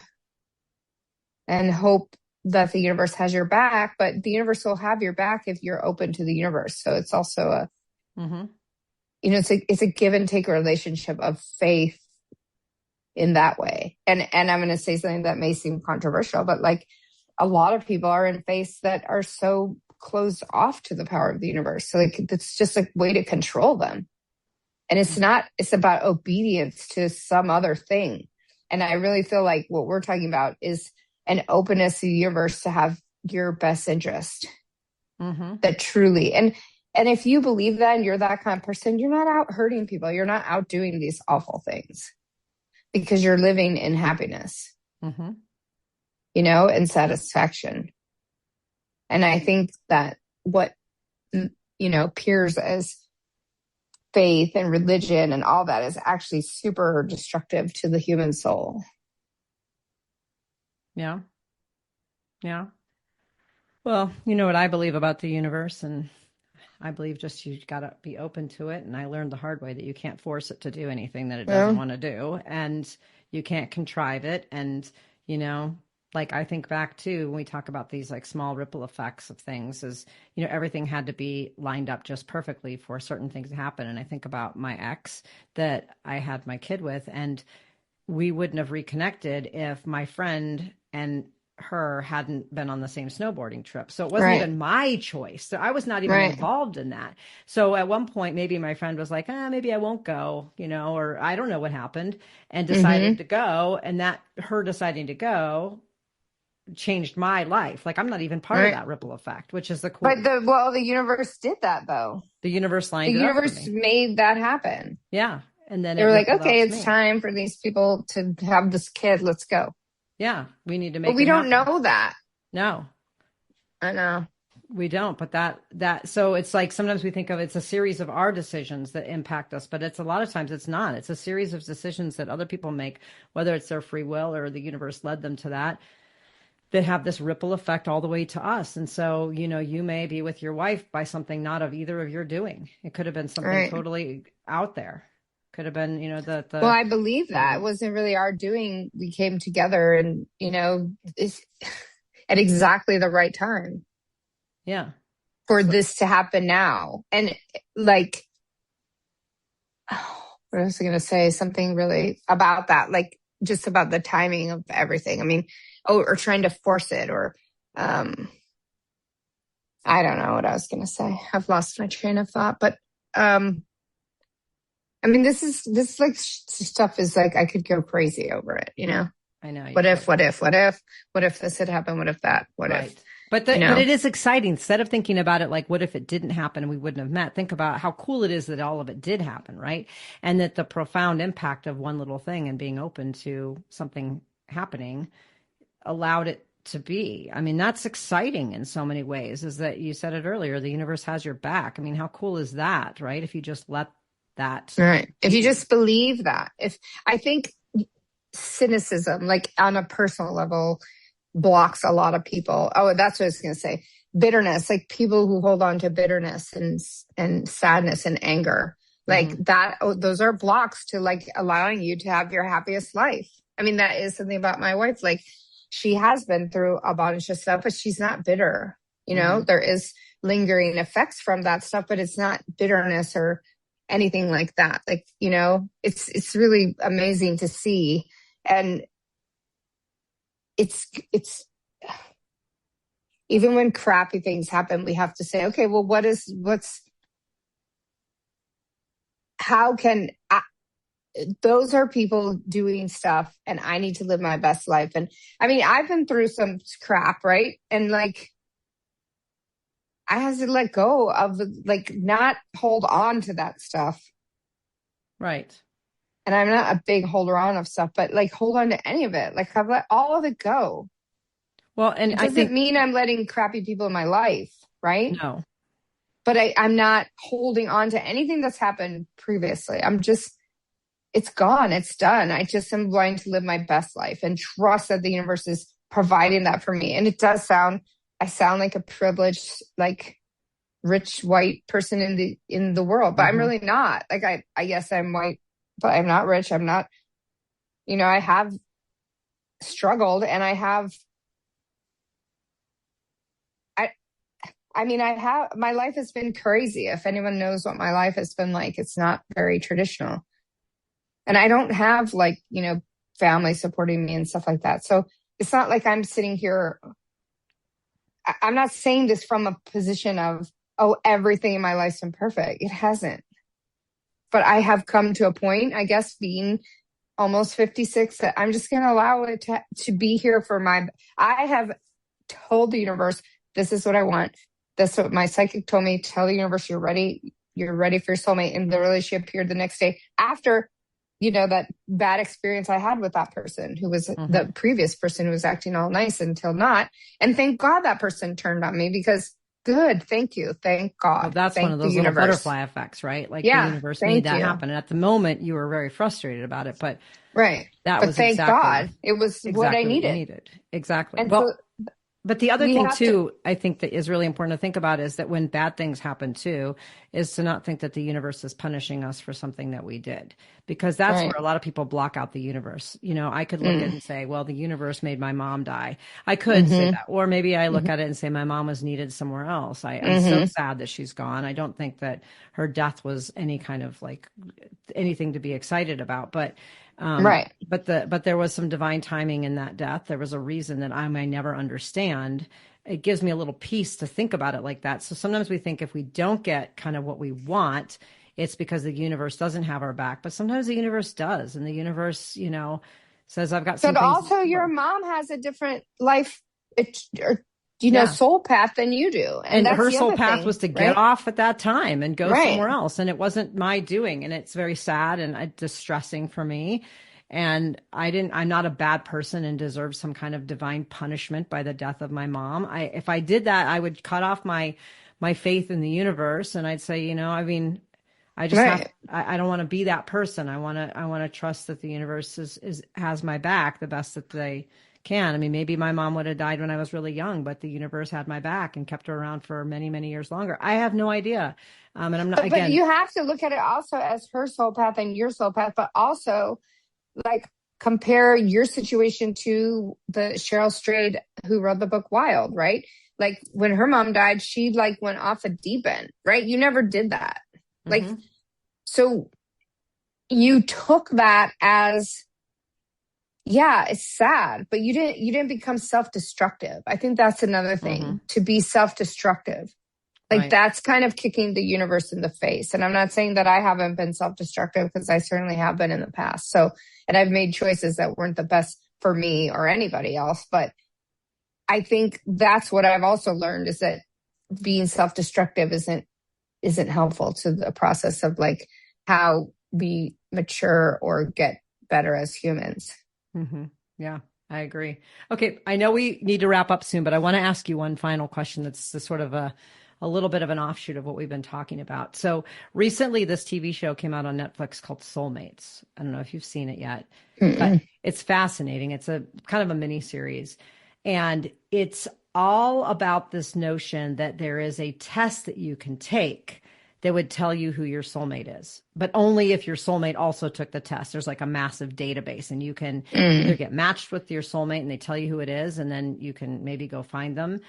and hope that the universe has your back, but the universe will have your back if you're open to the universe. So it's also it's a give and take relationship of faith in that way. And I'm going to say something that may seem controversial, but like a lot of people are in faiths that are so closed off to the power of the universe. So like, it's just a way to control them. And it's about obedience to some other thing. And I really feel like what we're talking about is an openness to the universe to have your best interest. That truly, and if you believe that and you're that kind of person, you're not out hurting people. You're not out doing these awful things because you're living in happiness, and satisfaction. And I think that what, appears as faith and religion and all that is actually super destructive to the human soul. Yeah. Yeah. Well, you know what I believe about the universe, and I believe just you got to be open to it. And I learned the hard way that you can't force it to do anything that it doesn't want to do, and you can't contrive it. And, like I think back to when we talk about these like small ripple effects of things is, everything had to be lined up just perfectly for certain things to happen. And I think about my ex that I had my kid with, and we wouldn't have reconnected if my friend and her hadn't been on the same snowboarding trip. So it wasn't even my choice. So I was not even involved in that. So at one point, maybe my friend was like, maybe I won't go, or I don't know what happened, and decided to go. And that her deciding to go changed my life. Like I'm not even part of that ripple effect, which is the cool. But the universe did that though. The universe lined it up. The universe made that happen. Yeah. And then they were like, okay, it's time for these people to have this kid. Let's go. Yeah. We need to make it But we don't know that. No. I know. We don't, but so it's like sometimes we think of it's a series of our decisions that impact us, but it's a lot of times it's not. It's a series of decisions that other people make, whether it's their free will or the universe led them to that. that have this ripple effect all the way to us. And so, you may be with your wife by something not of either of your doing. It could have been something Right. totally out there. Could have been, Well, I believe that it wasn't really our doing. We came together and, it's at exactly the right time. Yeah. For this to happen now. And like, what was I going to say? Something really about that, like just about the timing of everything. I mean, or trying to force it or, I don't know what I was going to say. I've lost my train of thought, but, I mean, this like stuff is like, I could go crazy over it, I know. What if this had happened? What if that, what right. if, but it is exciting. Instead of thinking about it like, what if it didn't happen and we wouldn't have met? Think about how cool it is that all of it did happen, right? And that the profound impact of one little thing and being open to something happening allowed it to be. I mean, that's exciting in so many ways, is that you said it earlier, the universe has your back. I mean, how cool is that, right? If you just let that. Right. If you just believe that. I think cynicism, like on a personal level, blocks a lot of people. Oh, that's what I was going to say. Bitterness, like people who hold on to bitterness and sadness and anger, like that. Oh, those are blocks to like allowing you to have your happiest life. I mean, that is something about my wife. Like she has been through a bunch of stuff, but she's not bitter. There is lingering effects from that stuff, but it's not bitterness or anything like that. Like, it's really amazing to see. And it's even when crappy things happen, we have to say, okay, well, those are people doing stuff and I need to live my best life. And I mean, I've been through some crap, right? And like, I had to let go of like, not hold on to that stuff. Right. And I'm not a big holder on of stuff, but like hold on to any of it. Like I've let all of it go. Well, and it doesn't mean I'm letting crappy people in my life, right? No. But I'm not holding on to anything that's happened previously. It's gone. It's done. I just am going to live my best life and trust that the universe is providing that for me. And it does I sound like a privileged, like rich white person in the world, but I'm really not. Like I guess I'm white, but I'm not rich. I'm not, I have struggled and my life has been crazy. If anyone knows what my life has been like, it's not very traditional. And I don't have like, family supporting me and stuff like that. So it's not like I'm sitting here. I'm not saying this from a position of, oh, everything in my life's been perfect. It hasn't. But I have come to a point, I guess, being almost 56, that I'm just going to allow it to be here I have told the universe, this is what I want. That's what my psychic told me. Tell the universe you're ready. You're ready for your soulmate. And the relationship appeared the next day after, that bad experience I had with that person who was the previous person who was acting all nice until not. And thank God that person turned on me because good. Thank you. Thank God. Well, that's one of those little butterfly effects, right? Like the universe made that happen. And at the moment you were very frustrated about it, but right. That but was thank God it was exactly what I needed. Exactly. And well, but the other thing too, I think that is really important to think about is that when bad things happen too, is to not think that the universe is punishing us for something that we did, because that's where a lot of people block out the universe. I could look at it and say, well, the universe made my mom die. I could say that, or maybe I look at it and say my mom was needed somewhere else. I'm so sad that she's gone. I don't think that her death was any kind of like anything to be excited about, but But there was some divine timing in that death. There was a reason that I may never understand. It gives me a little peace to think about it like that. So sometimes we think if we don't get kind of what we want, it's because the universe doesn't have our back. But sometimes the universe does. And the universe, says, I've got some But things. also your mom has a different life, soul path than you do. And her soul path was to get off at that time and go somewhere else. And it wasn't my doing. And it's very sad and distressing for me. And I'm not a bad person and deserve some kind of divine punishment by the death of my mom. If I did that, I would cut off my faith in the universe. And I'd say, I just have, I don't want to be that person. I want to trust that the universe has my back the best that they can. I mean, maybe my mom would have died when I was really young, but the universe had my back and kept her around for many, many years longer. I have no idea. And I'm not, again. But you have to look at it also as her soul path and your soul path, but also like compare your situation to the Cheryl Strayed who wrote the book Wild, right? Like when her mom died, she like went off a deep end, right? You never did that. Like, so you took that as, yeah, it's sad, but you didn't become self-destructive. I think that's another thing, to be self-destructive. Like that's kind of kicking the universe in the face. And I'm not saying that I haven't been self-destructive, because I certainly have been in the past. So, and I've made choices that weren't the best for me or anybody else. But I think that's what I've also learned, is that being self-destructive isn't helpful to the process of like how we mature or get better as humans. Yeah, I agree. Okay. I know we need to wrap up soon, but I want to ask you one final question. That's the sort of a little bit of an offshoot of what we've been talking about. So recently this TV show came out on Netflix called Soulmates. I don't know if you've seen it yet, but it's fascinating. It's a kind of a mini series, and it's all about this notion that there is a test that you can take that would tell you who your soulmate is, but only if your soulmate also took the test. There's like a massive database, and you can either get matched with your soulmate and they tell you who it is, and then you can maybe go find them.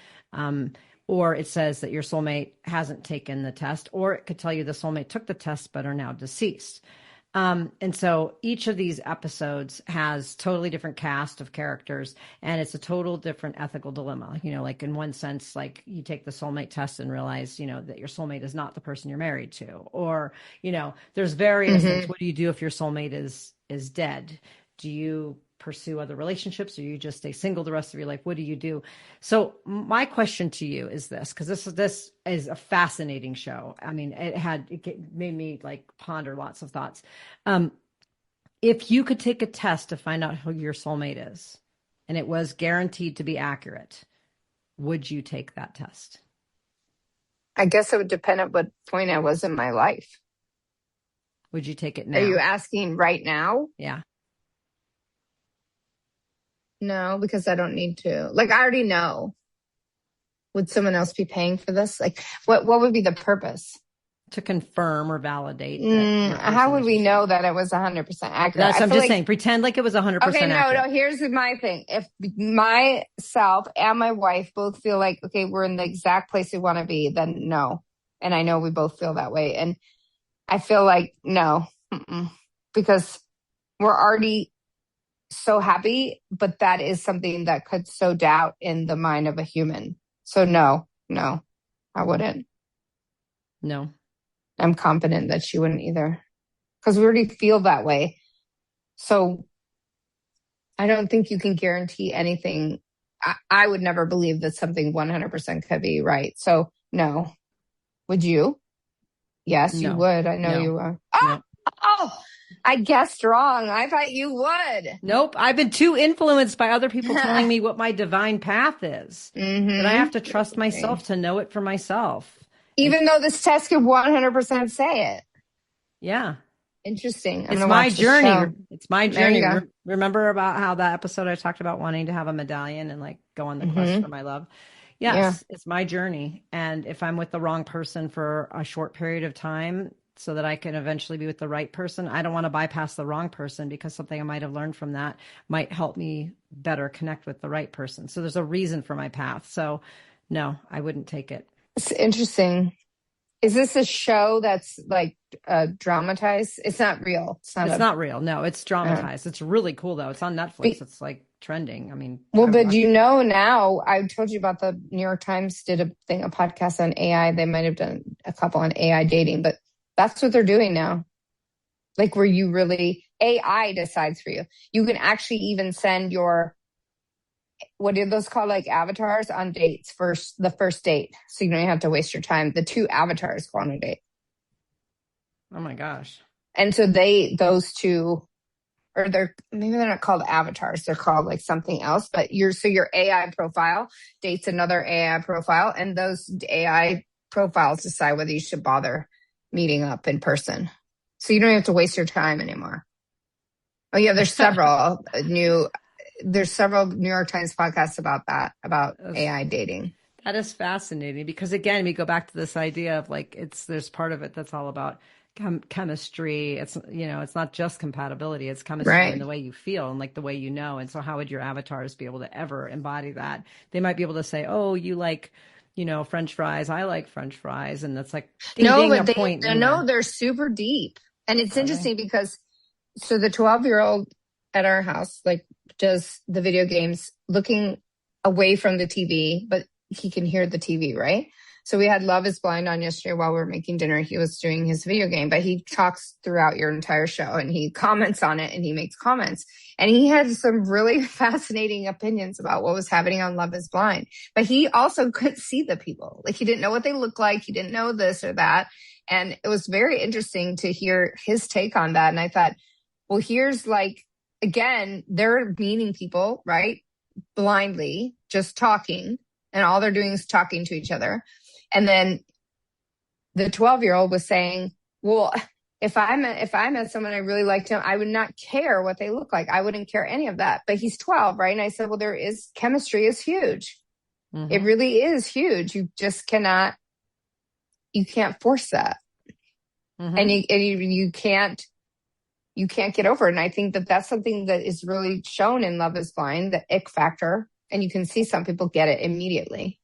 Or it says that your soulmate hasn't taken the test, or it could tell you the soulmate took the test but are now deceased. And so each of these episodes has totally different cast of characters, and it's a total different ethical dilemma. You know, like in one sense, like you take the soulmate test and realize, you know, that your soulmate is not the person you're married to, or, you know, there's various things. What do you do if your soulmate is dead? Do you pursue other relationships, or you just stay single the rest of your life? What do you do? So my question to you is this, because this is a fascinating show. I mean, it made me like ponder lots of thoughts. If you could take a test to find out who your soulmate is, and it was guaranteed to be accurate, would you take that test? I guess it would depend on what point I was in my life. Would you take it now? Are you asking right now? Yeah. No, because I don't need to. Like, I already know. Would someone else be paying for this? Like, what would be the purpose? To confirm or validate. How would we know that it was 100% accurate? That's what I'm just saying. Pretend like it was 100% accurate. No. Here's my thing. If myself and my wife both feel like, okay, we're in the exact place we want to be, then no. And I know we both feel that way. And I feel like no, because we're already so happy, but that is something that could sow doubt in the mind of a human. So no, I wouldn't. No. I'm confident that she wouldn't either, because we already feel that way. So I don't think you can guarantee anything. I would never believe that something 100% could be right. So no. Would you? Yes, you would. I know you would. Oh, I guessed wrong. I thought you would. Nope. I've been too influenced by other people telling me what my divine path is. But I have to trust myself to know it for myself. Even though this test could 100% say it. Yeah. Interesting. It's my journey. It's my journey. Remember about how that episode I talked about wanting to have a medallion and like go on the quest for my love? Yes, it's my journey. And if I'm with the wrong person for a short period of time so that I can eventually be with the right person, I don't want to bypass the wrong person, because something I might have learned from that might help me better connect with the right person. So there's a reason for my path. So no, I wouldn't take it. It's interesting. Is this a show that's like dramatized? It's not real. It's not real. No, it's dramatized. It's really cool though. It's on Netflix. It's like trending. I mean, but you know, now I told you about the New York Times did a podcast on AI. They might have done a couple on AI dating, but that's what they're doing now. Like where you really, AI decides for you. You can actually even send your, what are those called, like avatars on dates for the first date. So you don't have to waste your time. The two avatars go on a date. Oh my gosh. And so those two, or maybe they're not called avatars. They're called like something else, but your AI profile dates another AI profile, and those AI profiles decide whether you should bother meeting up in person. So you don't have to waste your time anymore. Oh yeah, there's several New York Times podcasts about that, about AI dating. That is fascinating because again, we go back to this idea of like there's part of it that's all about chemistry. It's it's not just compatibility, it's chemistry and Right. the way you feel and like the way you know. And so how would your avatars be able to ever embody that? They might be able to say, "Oh, you like, French fries. I like French fries." And that's like ding No, ding a but point in no, the they're super deep. And it's are they? interesting because so the 12-year-old at our house like does the video games looking away from the TV, but he can hear the TV, right? So we had Love is Blind on yesterday while we were making dinner. He was doing his video game, but he talks throughout your entire show and he comments on it and he makes comments. And he had some really fascinating opinions about what was happening on Love is Blind. But he also couldn't see the people. Like he didn't know what they looked like. He didn't know this or that. And it was very interesting to hear his take on that. And I thought, well, here's like, again, they're meeting people, right? Blindly, just talking. And all they're doing is talking to each other. And then the 12-year-old was saying, well, if I met someone I really liked him, I would not care what they look like. I wouldn't care any of that. But he's 12, right? And I said, well, chemistry is huge. Mm-hmm. It really is huge. You just you can't force that. Mm-hmm. And you can't get over it. And I think that that's something that is really shown in Love is Blind, the ick factor. And you can see some people get it immediately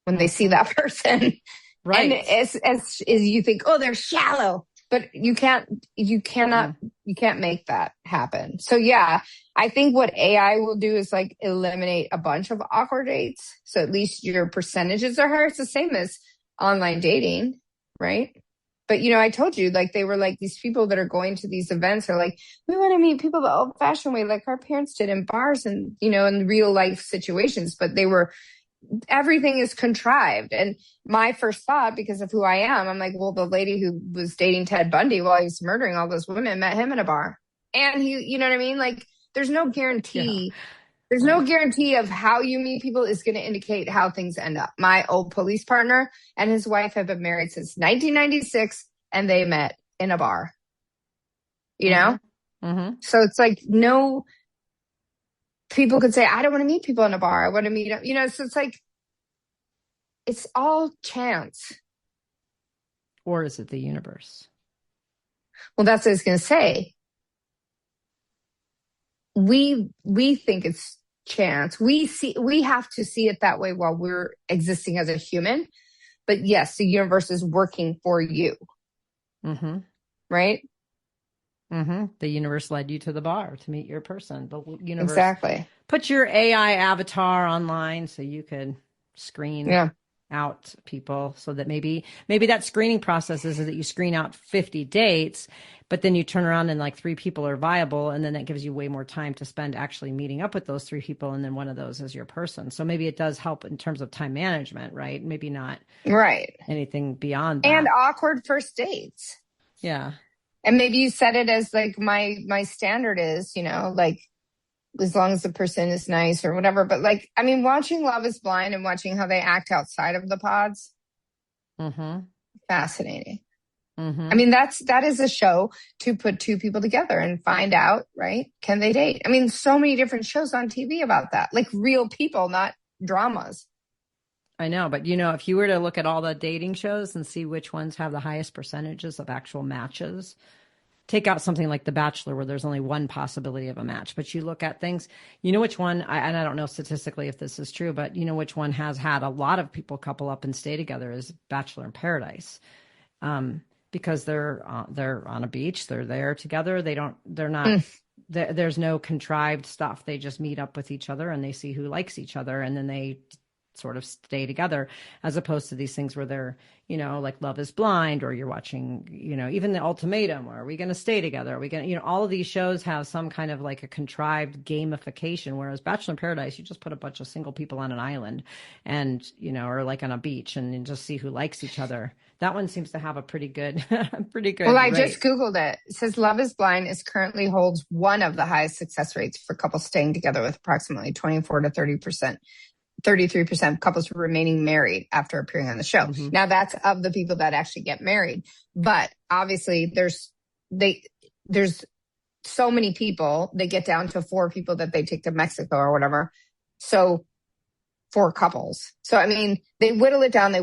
when they see that person. Right. And as you think, oh, they're shallow, but you cannot make that happen. So yeah, I think what AI will do is like eliminate a bunch of awkward dates. So at least your percentages are higher. It's the same as online dating, right? But I told you, like, they were like, these people that are going to these events are like, we want to meet people the old fashioned way, like our parents did in bars and, in real life situations. But everything is contrived. And my first thought, because of who I am, I'm like, well, the lady who was dating Ted Bundy while he was murdering all those women met him in a bar. And he, you know what I mean? Like, there's no guarantee. Yeah. There's no guarantee of how you meet people is going to indicate how things end up. My old police partner and his wife have been married since 1996 and they met in a bar, know? Mm-hmm. So it's like, no, people could say, I don't want to meet people in a bar. I want to meet, so it's like, it's all chance. Or is it the universe? Well, that's what I was going to say. We think it's chance. We have to see it that way while we're existing as a human. But yes, the universe is working for you. Mm-hmm. Right? Mm-hmm. The universe led you to the bar to meet your person. The universe exactly put your AI avatar online so you could screen out people, so that maybe that screening process is that you screen out 50 dates, but then you turn around and like 3 people are viable, and then that gives you way more time to spend actually meeting up with those 3 people, and then one of those is your person. So maybe it does help in terms of time management, right? Maybe not anything beyond that. And awkward first dates. Yeah. And maybe you set it as like my standard is, like as long as the person is nice or whatever. But like, I mean, watching Love is Blind and watching how they act outside of the pods. Mm-hmm. Fascinating. Mm-hmm. I mean, that is a show to put 2 people together and find out, right? Can they date? I mean, so many different shows on TV about that, like real people, not dramas. I know, but if you were to look at all the dating shows and see which ones have the highest percentages of actual matches, take out something like The Bachelor where there's only one possibility of a match, but you look at things, which one, and I don't know statistically if this is true, but which one has had a lot of people couple up and stay together is Bachelor in Paradise. Because they're on a beach, they're there together. There's no contrived stuff. They just meet up with each other and they see who likes each other, and then they sort of stay together, as opposed to these things where they're, like Love is Blind, or you're watching, even The Ultimatum, or are we going to stay together? Are we going to, all of these shows have some kind of like a contrived gamification, whereas Bachelor in Paradise, you just put a bunch of single people on an island and, or like on a beach and just see who likes each other. That one seems to have a pretty good. Well, I just Googled it. It says Love is Blind currently holds one of the highest success rates for couples staying together, with approximately 24 to 30%. 33% of couples remaining married after appearing on the show. Mhm. Now that's of the people that actually get married, but obviously there's so many people. They get down to 4 people that they take to Mexico or whatever. So 4 couples. So I mean, they whittle it down.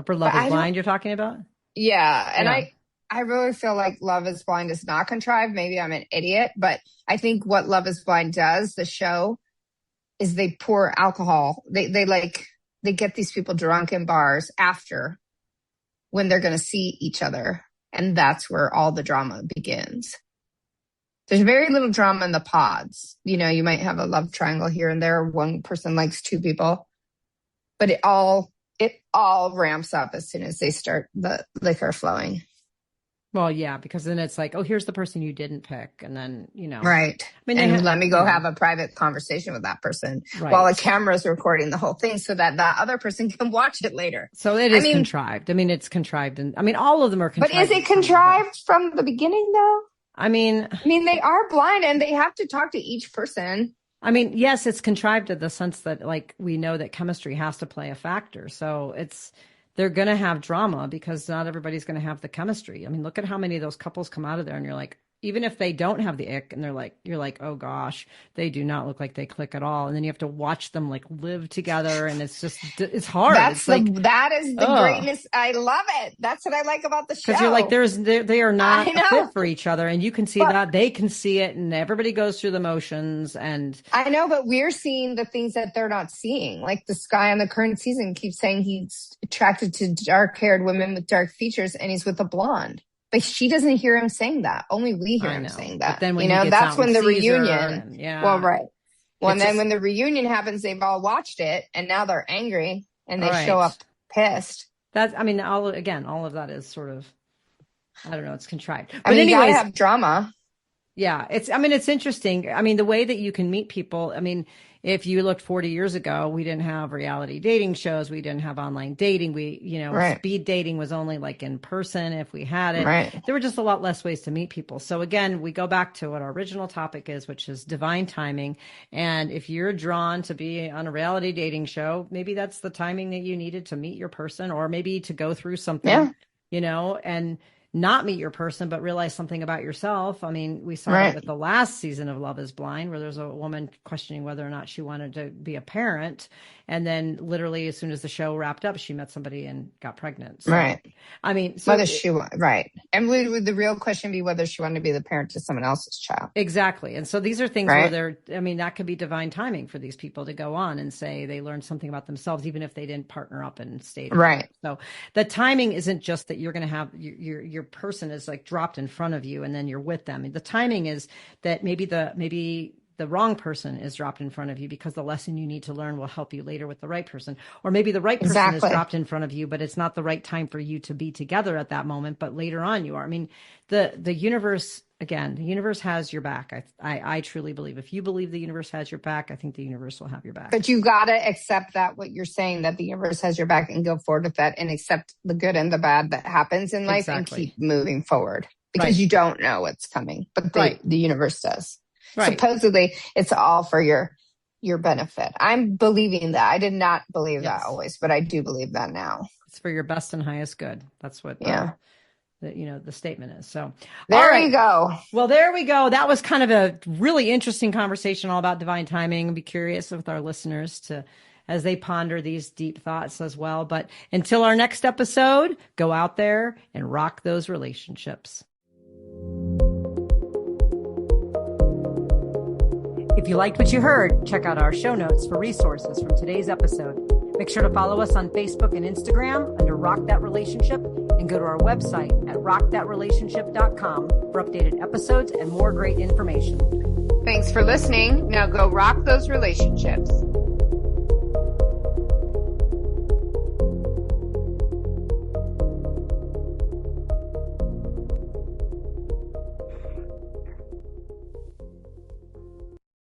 For Love is Blind, you're talking about? Yeah, and I really feel like Love is Blind is not contrived. Maybe I'm an idiot, but I think what Love is Blind does, the show, is they pour alcohol. They get these people drunk in bars after, when they're going to see each other. And that's where all the drama begins. There's very little drama in the pods. You know, you might have a love triangle here and there. One person likes 2 people, but it all ramps up as soon as they start the liquor flowing. Well, yeah, because then it's like, oh, here's the person you didn't pick. And then, you know. Right. I mean, let me go have a private conversation with that person while a camera's recording the whole thing so that that other person can watch it later. So it is contrived. I mean, it's contrived. And I mean, all of them are contrived. But is it contrived from the beginning, though? I mean, they are blind and they have to talk to each person. I mean, yes, it's contrived in the sense that, like, we know that chemistry has to play a factor. So they're going to have drama because not everybody's going to have the chemistry. I mean, look at how many of those couples come out of there and you're like, even if they don't have the ick and you're like, oh gosh, they do not look like they click at all. And then you have to watch them like live together. And it's hard. That is the greatness. I love it. That's what I like about the show. Because you're like, they are not a fit for each other. And you can see that, they can see it, and everybody goes through the motions. And I know, but we're seeing the things that they're not seeing. Like this guy on the current season keeps saying he's attracted to dark-haired women with dark features, and he's with a blonde. But she doesn't hear him saying that. Only we hear him saying that. But then when that's when the reunion. Well, and then when the reunion happens, they've all watched it, and now they're angry and they show up pissed. All of that is sort of, I don't know, it's contrived. But anyways, you gotta have drama. Yeah, it's interesting. I mean, the way that you can meet people. I mean, if you looked 40 years ago, we didn't have reality dating shows. We didn't have online dating. Speed dating was only like in person if we had it. Right. There were just a lot less ways to meet people. So again, we go back to what our original topic is, which is divine timing. And if you're drawn to be on a reality dating show, maybe that's the timing that you needed to meet your person, or maybe to go through something, and not meet your person, but realize something about yourself. I mean, we saw that with the last season of Love is Blind, where there's a woman questioning whether or not she wanted to be a parent. And then literally as soon as the show wrapped up, she met somebody and got pregnant. So, I mean, And would the real question be whether she wanted to be the parent to someone else's child? Exactly. And so these are things where that could be divine timing for these people to go on and say they learned something about themselves, even if they didn't partner up and stay together. Right. So the timing isn't just that you're going to have your person is like dropped in front of you and then you're with them. The timing is that maybe the wrong person is dropped in front of you because the lesson you need to learn will help you later with the right person. Or maybe the right person is dropped in front of you, but it's not the right time for you to be together at that moment, but later on you are. I mean, the universe, again, the universe has your back. I truly believe. If you believe the universe has your back, I think the universe will have your back. But you got to accept that what you're saying, that the universe has your back, and go forward with that and accept the good and the bad that happens in life and keep moving forward because you don't know what's coming, but the universe does. Right. Supposedly it's all for your benefit. I'm believing that. I did not believe that always, but I do believe that now. It's for your best and highest good. That's what the statement is. So there you go. Well, there we go. That was kind of a really interesting conversation all about divine timing. I'd be curious with our listeners as they ponder these deep thoughts as well. But until our next episode, go out there and rock those relationships. If you liked what you heard, check out our show notes for resources from today's episode. Make sure to follow us on Facebook and Instagram under Rock That Relationship, and go to our website at rockthatrelationship.com for updated episodes and more great information. Thanks for listening. Now go rock those relationships.